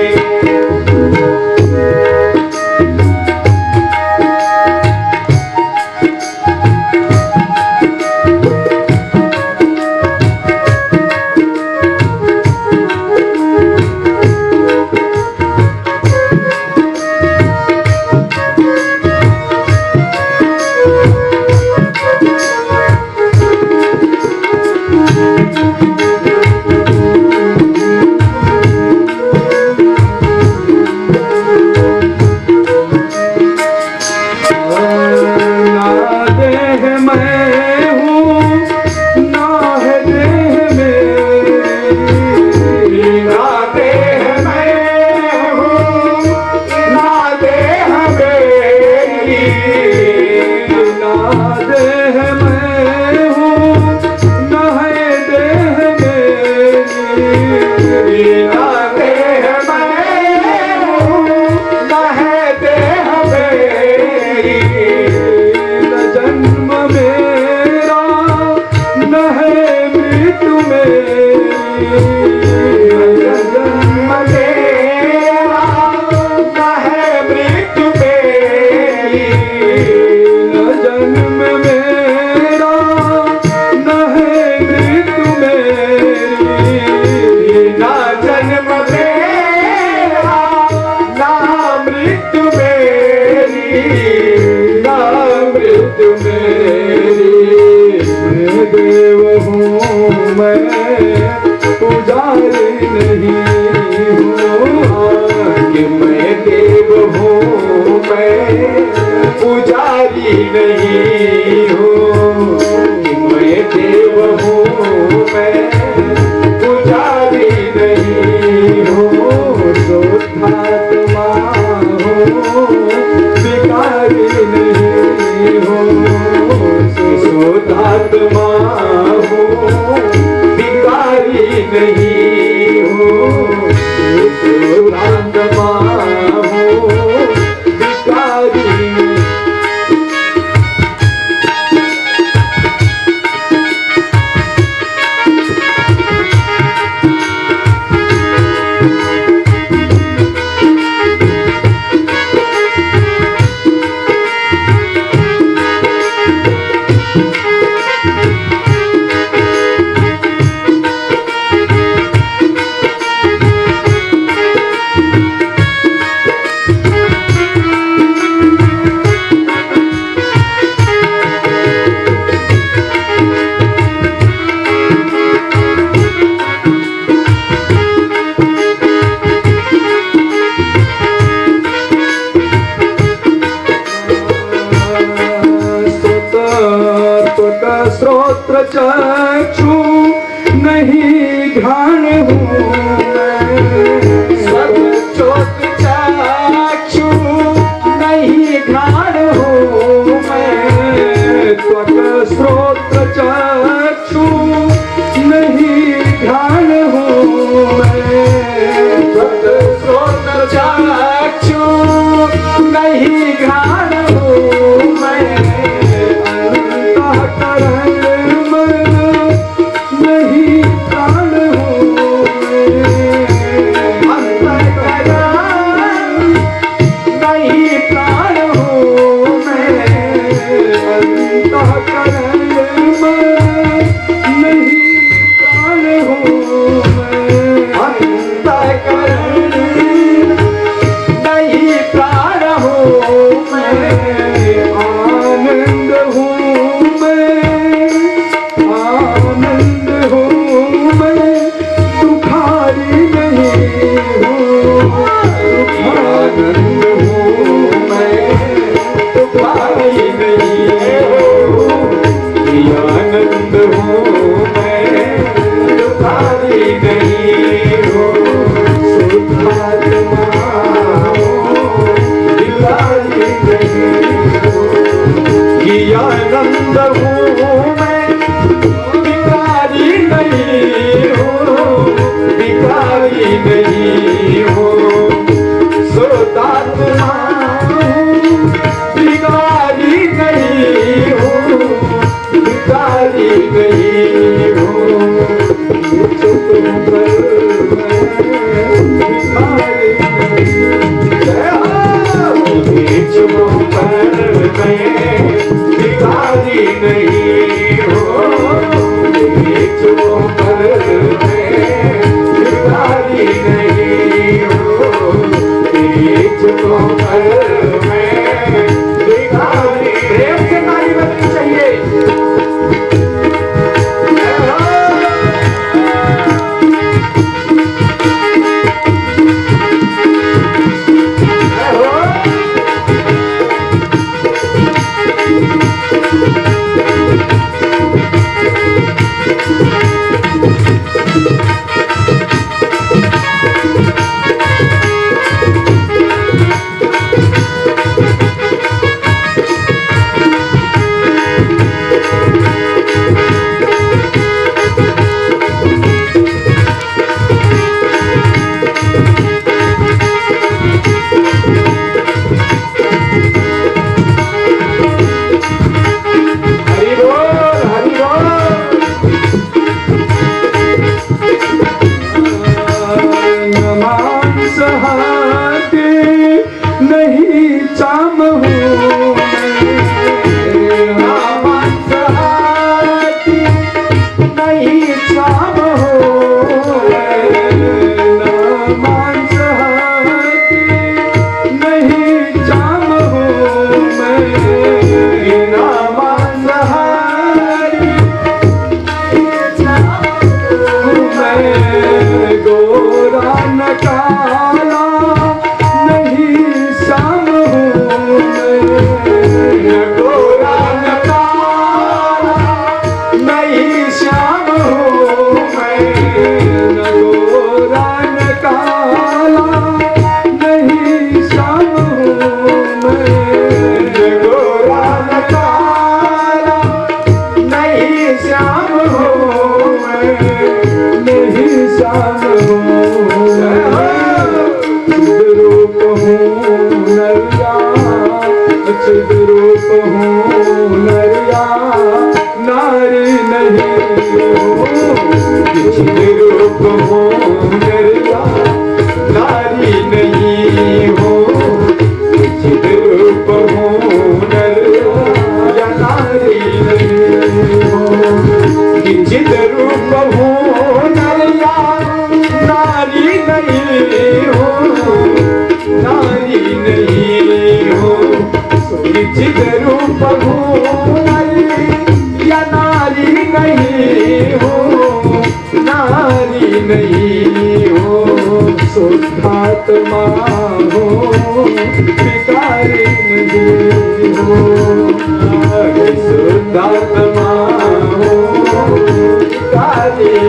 नहीं हूँ, मैं देव हूँ, मैं पुजारी नहीं हूँ, शुद्धात्मा हूँ, भिखारी नहीं हूँ, शुद्धात्मा हूँ, भिखारी नहीं हूँ, शुद्धात्मा हूँ, भिखारी श्रोत्र चक्षु नहीं घ्राण हूँ मैं। सब श्रोत्र चक्षु नहीं घ्राण हूँ मैं। त्वक श्रोत्र चक्षु नहीं घ्राण हूँ मैं। त्वक श्रोत्र चक्षु नहीं घ्राण हूँ मैं। अंतःकरण मन नहीं प्राण हूँ मैं। अंतःकरण नहीं प्राण हूँ मैं। अंतःकरण मन नहीं प्राण हूँ मैं। अंतःकरण नहीं प्राण हूँ मैं। आनंद हूँ मैं, आनंद हूँ मैं, दुखारी नहीं हूँ। आनंद हूँ मैं, दुखारी नहीं हूँ। आनंद हूँ मैं, दुखारी नहीं हूँ। शुद्धात्मा हूँ, दुखारी नहीं हूँ। आनंद हूँ मैं, भिखारी नहीं हूँ। भिखारी नहीं हूँ। शुद्धात्मा हूँ, भिखारी नहीं हूँ। भिखारी नहीं हूँ। भिखारी नहीं हूँ। बीचों पर मैं भिखारी नहीं हूँ। बीचों पर मैं भिखारी। प्रेम से ताली बजनी चाहिए। हरि बोल, हरि बोल। मांस हाथे नहीं चाम हूँ मांस हाथी नहीं चाम हूँ मैं। मांस हाथे नहीं चाम हूँ मैं। बिना मांस हाथी नहीं चाम हूँ मैं। गोरा न काला नहीं श्याम हूँ मैं। गोरा न काला नहीं श्याम हूँ मैं। गोरा न काला नहीं श्याम हूँ मैं। गोरा न काला नहीं श्याम हूँ मैं। नहीं श्याम हूँ चिद रूप हूँ नरिया, चिद रूप हूँ नरिया, नारी नहीं हूँ। चिद रूप हूँ नरिया, नारी नहीं हूँ। चिद रूप हूँ नरिया, नारी नहीं हूँ। चिद रूप हूँ नरिया, नारी नहीं हूँ। नारी नहीं हूँ। चिद रूप हूँ नरिया, नारी नहीं हूँ। नारी नहीं हूँ। शुद्धात्मा हो भिखारी नहीं हो। शुद्धात्मा हूँ,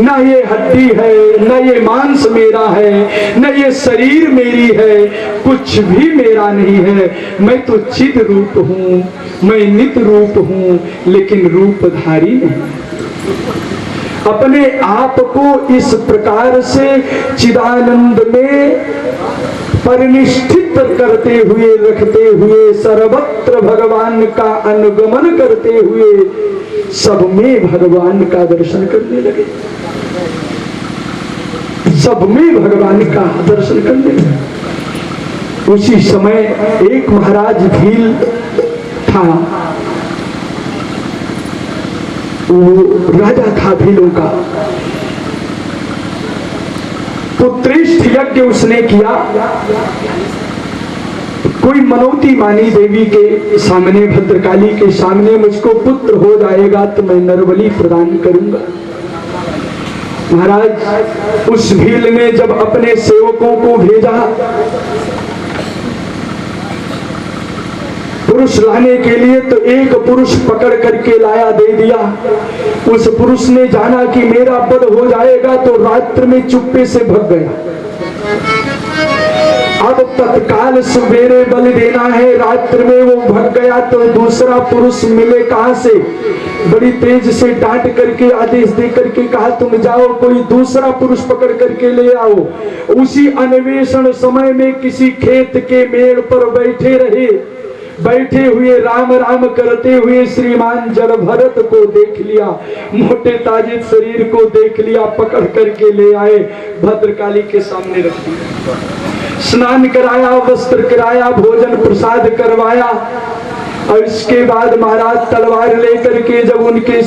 ना ये हड्डी है, न ये मांस मेरा है, न ये शरीर मेरी है, कुछ भी मेरा नहीं है। मैं तो चिद रूप हूँ, मैं नित रूप हूँ, लेकिन रूपधारी नहीं। अपने आप को इस प्रकार से चिदानंद में परिनिष्ठित करते हुए, रखते हुए, सर्वत्र भगवान का अनुगमन करते हुए सब में भगवान का दर्शन करने लगे, सब में भगवान का दर्शन करने लगे। उसी समय एक महाराज भील था, वो राजा था भीलों का। पुत्रेष्ठ यज्ञ उसने किया। कोई मनौती मानी देवी के सामने, भद्रकाली के सामने, मुझको पुत्र हो जाएगा तो मैं नरबली प्रदान करूंगा। महाराज उस भील ने जब अपने सेवकों को भेजा पुरुष लाने के लिए, तो एक पुरुष पकड़ करके लाया, दे दिया। उस पुरुष ने जाना कि मेरा वध हो जाएगा, तो रात्र में चुप्पे से भाग गया। अब तत्काल सवेरे बलि देना है, रात्र में वो भाग गया तो दूसरा पुरुष मिले कहां से? बड़ी तेज से डांट करके आदेश दे करके कहा तुम जाओ कोई दूसरा पुरुष पकड़ करके ले आओ। उसी अन्वेषण समय में किसी खेत के मेड़ पर बैठे रहे, बैठे हुए राम राम करते हुए श्रीमान जड़भरत को देख लिया, मोटे ताजे शरीर को देख लिया, पकड़ करके ले आए, भद्रकाली के सामने रख दिया, स्नान कराया, वस्त्र कराया, भोजन प्रसाद करवाया। और इसके बाद महाराज तलवार लेकर के जब उनके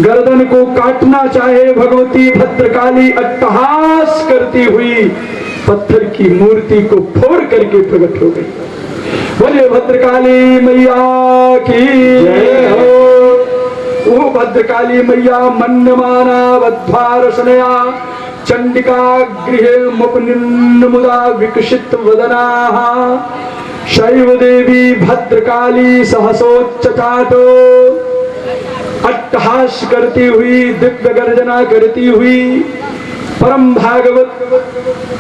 गर्दन को काटना चाहे, भगवती भद्रकाली अट्टहास करती हुई पत्थर की मूर्ति को फोड़ करके प्रकट हो गई। बोले भद्रकाली मैया की जय हो। वो भद्रकाली मैया मन्यमाना वध्वारसनया चंडिका गृहे मुपनिन्मुदा विकसित वदना शैव देवी भद्रकाली सहसोच्चाटो। अट्टहास करती हुई, दिव्य गर्जना करती हुई, परम भागवत,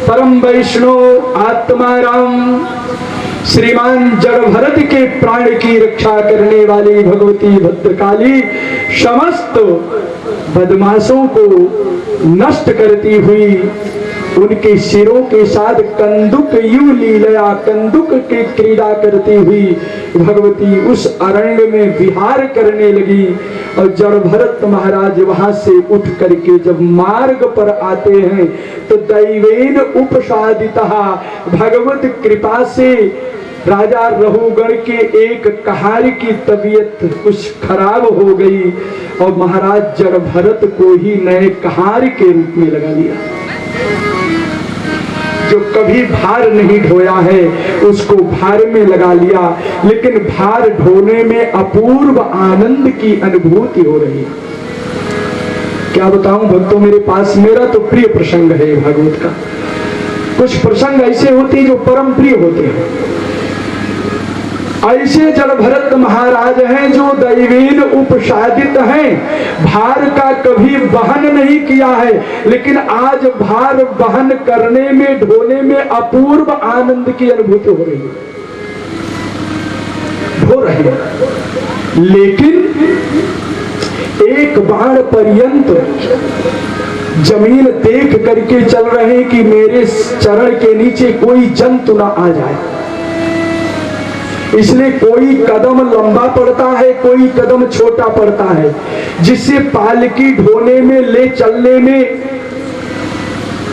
परम वैष्णव, आत्मा राम, श्रीमान जड़भरत के प्राण की रक्षा करने वाली भगवती भद्रकाली समस्त बदमाशों को नष्ट करती हुई उनके सिरों के साथ कंदुक यू लीला, कंदुक की क्रीड़ा करती हुई भगवती उस अरण्य में विहार करने लगी। और जड़भरत महाराज वहां से उठ करके जब मार्ग पर आते हैं तो दैवेन उपसादितः, भगवत कृपा से राजा रहुगण के एक कहार की तबीयत कुछ खराब हो गई और महाराज जड़भरत को ही नए कहार के रूप में लगा लिया। जो कभी भार नहीं ढोया है उसको भार में लगा लिया, लेकिन भार ढोने में अपूर्व आनंद की अनुभूति हो रही है। क्या बताऊं भक्तों, मेरे पास मेरा तो प्रिय प्रसंग है भागवत का। कुछ प्रसंग ऐसे होते हैं जो परम प्रिय होते हैं। ऐसे जड़भरत महाराज हैं जो दैवीन उपसादित हैं, भार का कभी वहन नहीं किया है, लेकिन आज भार वहन करने में, ढोने में अपूर्व आनंद की अनुभूति हो रही है, हो रही है। लेकिन एक बाण पर्यंत जमीन देख करके चल रहे हैं कि मेरे चरण के नीचे कोई जंतु ना आ जाए, इसलिए कोई कदम लंबा पड़ता है, कोई कदम छोटा पड़ता है, जिससे पालकी ढोने में, ले चलने में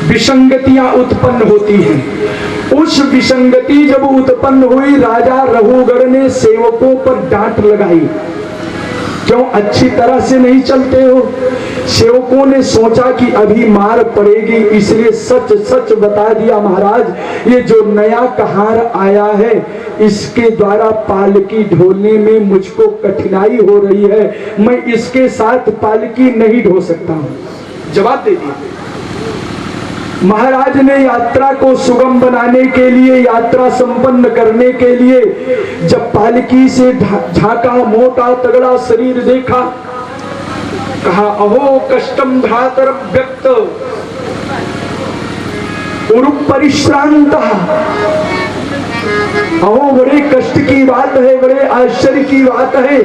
विसंगतियां उत्पन्न होती हैं। उस विसंगति जब उत्पन्न हुई, राजा रहुगण ने सेवकों पर डांट लगाई, क्यों अच्छी तरह से नहीं चलते हो। सेवकों ने सोचा कि अभी मार पड़ेगी, इसलिए सच सच बता दिया, महाराज ये जो नया कहार आया है इसके द्वारा पालकी ढोने में मुझको कठिनाई हो रही है, मैं इसके साथ पालकी नहीं ढो सकता हूं। जवाब दे दिया। महाराज ने यात्रा को सुगम बनाने के लिए, यात्रा संपन्न करने के लिए जब पालकी से झांका, मोटा तगड़ा शरीर देखा, कहा अहो कष्टम भ्रातर व्यक्त उरु परिश्रांत। अहो बड़े कष्ट की बात है, बड़े आश्चर्य की बात है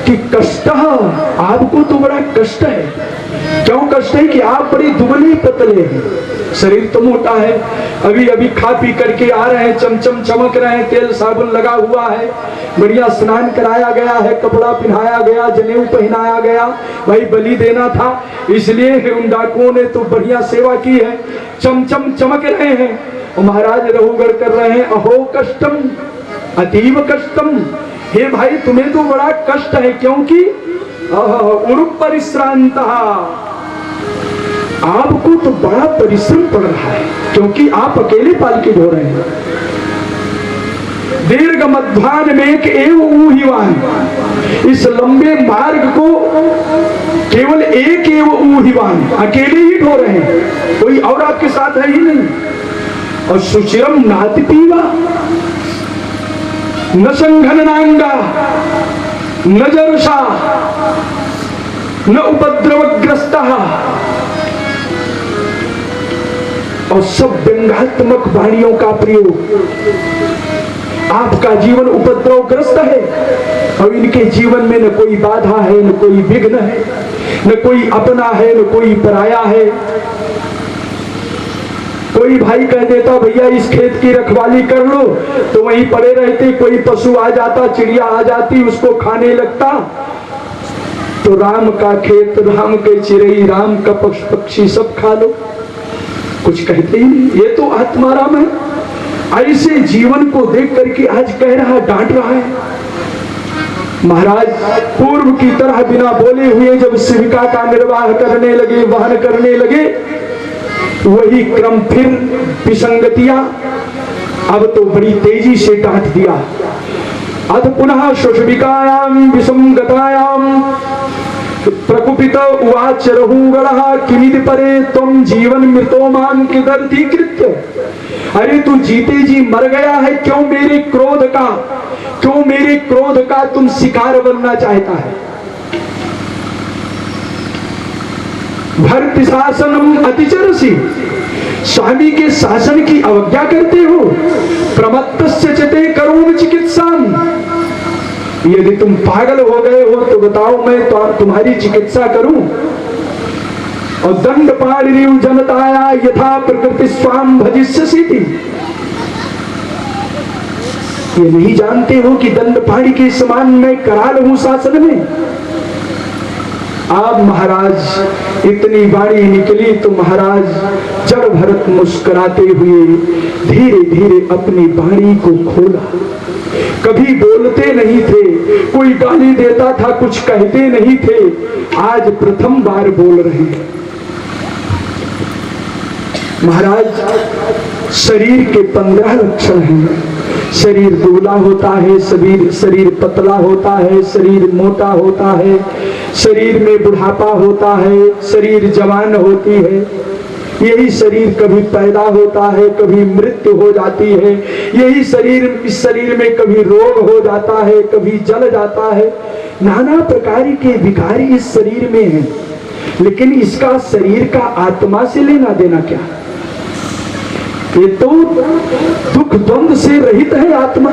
कि कष्ट, आपको तो बड़ा कष्ट है। क्यों कष्ट है कि आप बड़े दुबले पतले हैं, शरीर तो मोटा है। अभी अभी खा पी करके आ रहे हैं, चमचम चमक रहे हैं, तेल साबुन लगा हुआ है, बढ़िया स्नान कराया गया है, कपड़ा पहनाया गया, जनेऊ पहनाया गया, भाई बलि देना था, इसलिए उन डाकुओं ने तो बढ़िया सेवा की है, चमचम चमक रहे हैं। और महाराज रहुगढ़ कर रहे हैं अहो कष्टम अतीव कष्टम। हे भाई तुम्हें तो बड़ा कष्ट है, क्योंकि उरु परिश्रांत, आपको तो बड़ा परिश्रम पड़ रहा है, क्योंकि आप अकेले पालकी ढो रहे हैं। दीर्घ मध्वान में एव ऊहिवान, इस लंबे मार्ग को केवल एक एव ऊहिवान, अकेले ही ढो रहे हैं, कोई और आपके साथ है ही नहीं। और सुचिरम नाति पीवा न संघननांगा न जरुषा न उपद्रवग्रस्ता, और सब व्यंग्यात्मक वाणियों का प्रयोग। आपका जीवन उपद्रवग्रस्त है और इनके जीवन में न कोई बाधा है, न कोई विघ्न है, न कोई अपना है, न कोई पराया है। कोई भाई कह देता भैया इस खेत की रखवाली कर लो, तो वहीं पड़े रहते, कोई पशु आ जाता, चिड़िया आ जाती, उसको खाने लगता, तो राम का खेत, राम के चिड़ई, राम का पक्षी सब खा लो, कुछ कहते ही नहीं। ये तो आत्माराम है। ऐसे जीवन को देख करके आज कह रहा, डांट रहा है। महाराज पूर्व की तरह बिना बोले हुए जब सेविका का निर्वाह करने लगे, वहन करने लगे, वही क्रम फिर विसंगतियां, अब तो बड़ी तेजी से डांट दिया। अथ पुनः शुष्मिकायां विसंगतायां प्रकुपित उवाच रहुगणः किमिति परे त्वं जीवन मृतो मां किदर्थीकृत्य। अरे तू जीते जी मर गया है, क्यों मेरे क्रोध का तुम शिकार बनना चाहता है। भर्तृ शासनम अतिचरसी, स्वामी के शासन की अवज्ञा करते हो। प्रमत्तस्य चते करोमि चिकित्साम, यदि तुम पागल हो गए हो तो बताओ मैं तो तुम्हारी चिकित्सा करूं। और दंड पाणिरिव जनताया यथा प्रकृति स्वाम भजिष्यसि। ये नहीं जानते हो कि दंड पाणी के समान मैं कराल हूं शासन में। आप महाराज इतनी वाणी निकली तो महाराज जड़ भरत मुस्कुराते हुए धीरे धीरे अपनी वाणी को खोला। कभी बोलते नहीं थे, कोई गाली देता था, कुछ कहते नहीं थे, आज प्रथम बार बोल रहे हैं। महाराज शरीर के 15 लक्षण हैं। शरीर दुबला होता है, शरीर पतला होता है, शरीर मोटा होता है, शरीर में बुढ़ापा होता है, शरीर जवान होती है। यही शरीर कभी पैदा होता है, कभी मृत्यु हो जाती है। यही शरीर, इस शरीर में कभी रोग हो जाता है, कभी जल जाता है। नाना प्रकार के विकार इस शरीर में हैं, लेकिन इसका शरीर का आत्मा से लेना देना क्या। ये तो दुख द्वंद से रहित है आत्मा।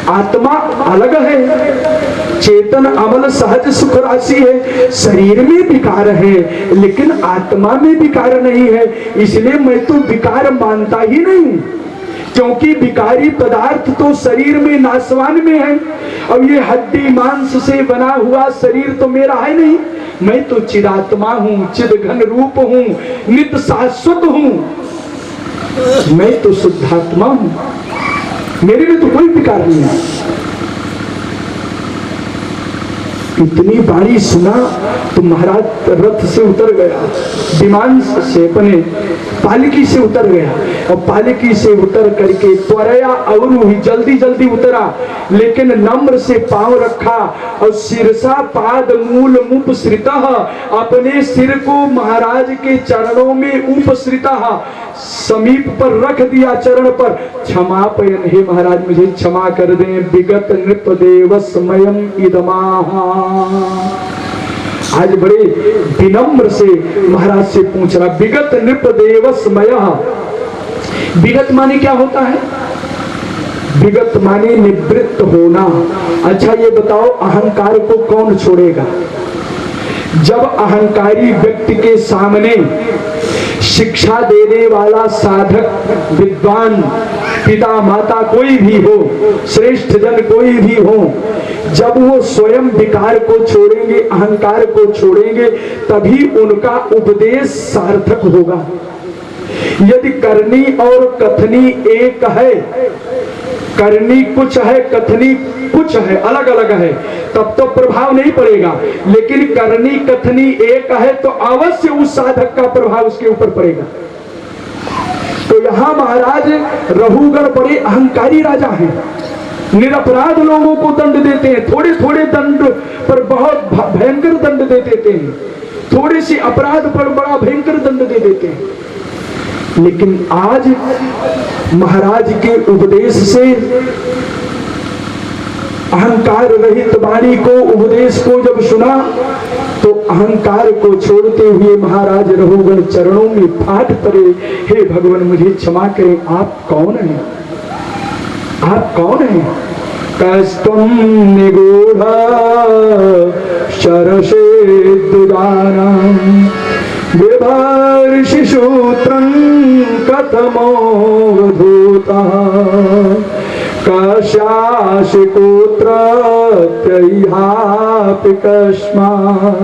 आत्मा अलग है, चेतन अमल सहज सुख राशि है। शरीर में विकार है लेकिन आत्मा में विकार नहीं है, इसलिए मैं तो विकार मानता ही नहीं, क्योंकि विकारी पदार्थ तो शरीर में नाशवान में है। अब ये हड्डी मांस से बना हुआ शरीर तो मेरा है नहीं, मैं तो चिदात्मा हूँ, चिद घन रूप हूँ, नित्य शाश्वत हूँ, मैं तो शुद्धात्मा हूं, मेरे में तो कोई विकार नहीं है। इतनी बारी सुना तो महाराज रथ से उतर गया, विमान से अपने पालकी से उतर गया, और पालकी से उतर करके त्वरया अवरु ही जल्दी जल्दी उतरा, लेकिन नम्र से पांव रखा और सिरसा पाद मूल उपसृत, अपने सिर को महाराज के चरणों में उपसृत समीप पर रख दिया, चरण पर। क्षमापयन, हे महाराज मुझे क्षमा कर दें, विगत नृप देव समयम इदमाहा। आज बड़े विनम्र से महाराज से पूछ रहा, विगत नृप देवस्मयः। विगत माने क्या होता है? विगत माने निवृत्त होना। अच्छा ये बताओ, अहंकार को कौन छोड़ेगा? जब अहंकारी व्यक्ति के सामने शिक्षा देने वाला साधक, विद्वान, पिता माता कोई भी हो, श्रेष्ठ जन कोई भी हो, जब वो स्वयं विकार को छोड़ेंगे, अहंकार को छोड़ेंगे, तभी उनका उपदेश सार्थक होगा। यदि करनी और कथनी एक है, करनी कुछ है, कथनी कुछ है, अलग अलग है, तब तो प्रभाव नहीं पड़ेगा। लेकिन करनी कथनी एक है तो अवश्य उस साधक का प्रभाव उसके ऊपर पड़ेगा। तो यहां महाराज रघुगण बड़े अहंकारी राजा हैं, निरपराध लोगों को दंड देते हैं, थोड़े थोड़े दंड पर बहुत भयंकर दंड दे देते हैं, थोड़े से अपराध पर बड़ा भयंकर दंड दे देते हैं। लेकिन आज महाराज के उपदेश से, अहंकार रहित वाणी को, उपदेश को जब सुना तो अहंकार को छोड़ते हुए महाराज रघुगण चरणों में फाट पड़े, हे भगवान मुझे क्षमा करें, आप कौन हैं? आप कौन हैं? कस्तम निगूढ़ शरशेद्दुदानम् विभर्षि सूत्रं कथमोऽवधूतः कस्याशिकोत्रत्यैहापि कस्मात्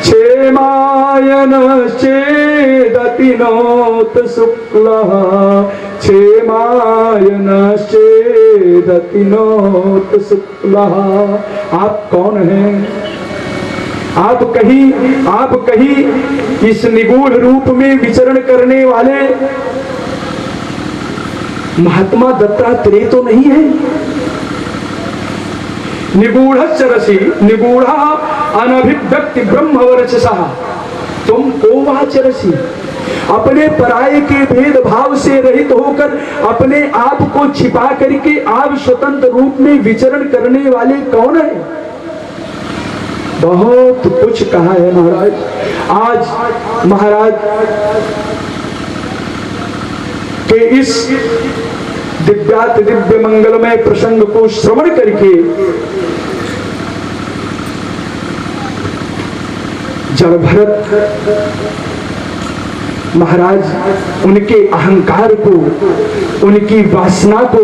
क्षेमायनश्चेदति नोत शुक्लः क्षेमायनश्चेदति नोत शुक्लः। आप कौन हैं? आप कहीं इस निगूढ़ रूप में विचरण करने वाले महात्मा दत्तात्रेय तो नहीं है? निगूढ़ रसी निगूढ़ अनभिव्यक्ति ब्रह्मवर्चसः तुम कोवाचरसी। अपने पराये के भेदभाव से रहित होकर अपने आप को छिपा करके आप स्वतंत्र रूप में विचरण करने वाले कौन है? बहुत कुछ कहा है महाराज। आज महाराज के इस दिव्यात दिव्य मंगलमय प्रसंग को श्रवण करके जब भरत महाराज उनके अहंकार को, उनकी वासना को,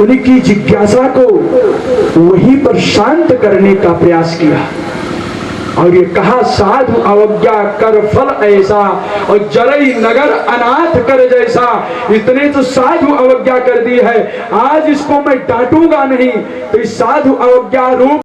उनकी जिज्ञासा को वहीं पर शांत करने का प्रयास किया और ये कहा, साधु अवज्ञा कर फल ऐसा और जरई नगर अनाथ कर जैसा। इतने तो साधु अवज्ञा कर दी है, आज इसको मैं डांटूंगा नहीं तो इस साधु अवज्ञा रूप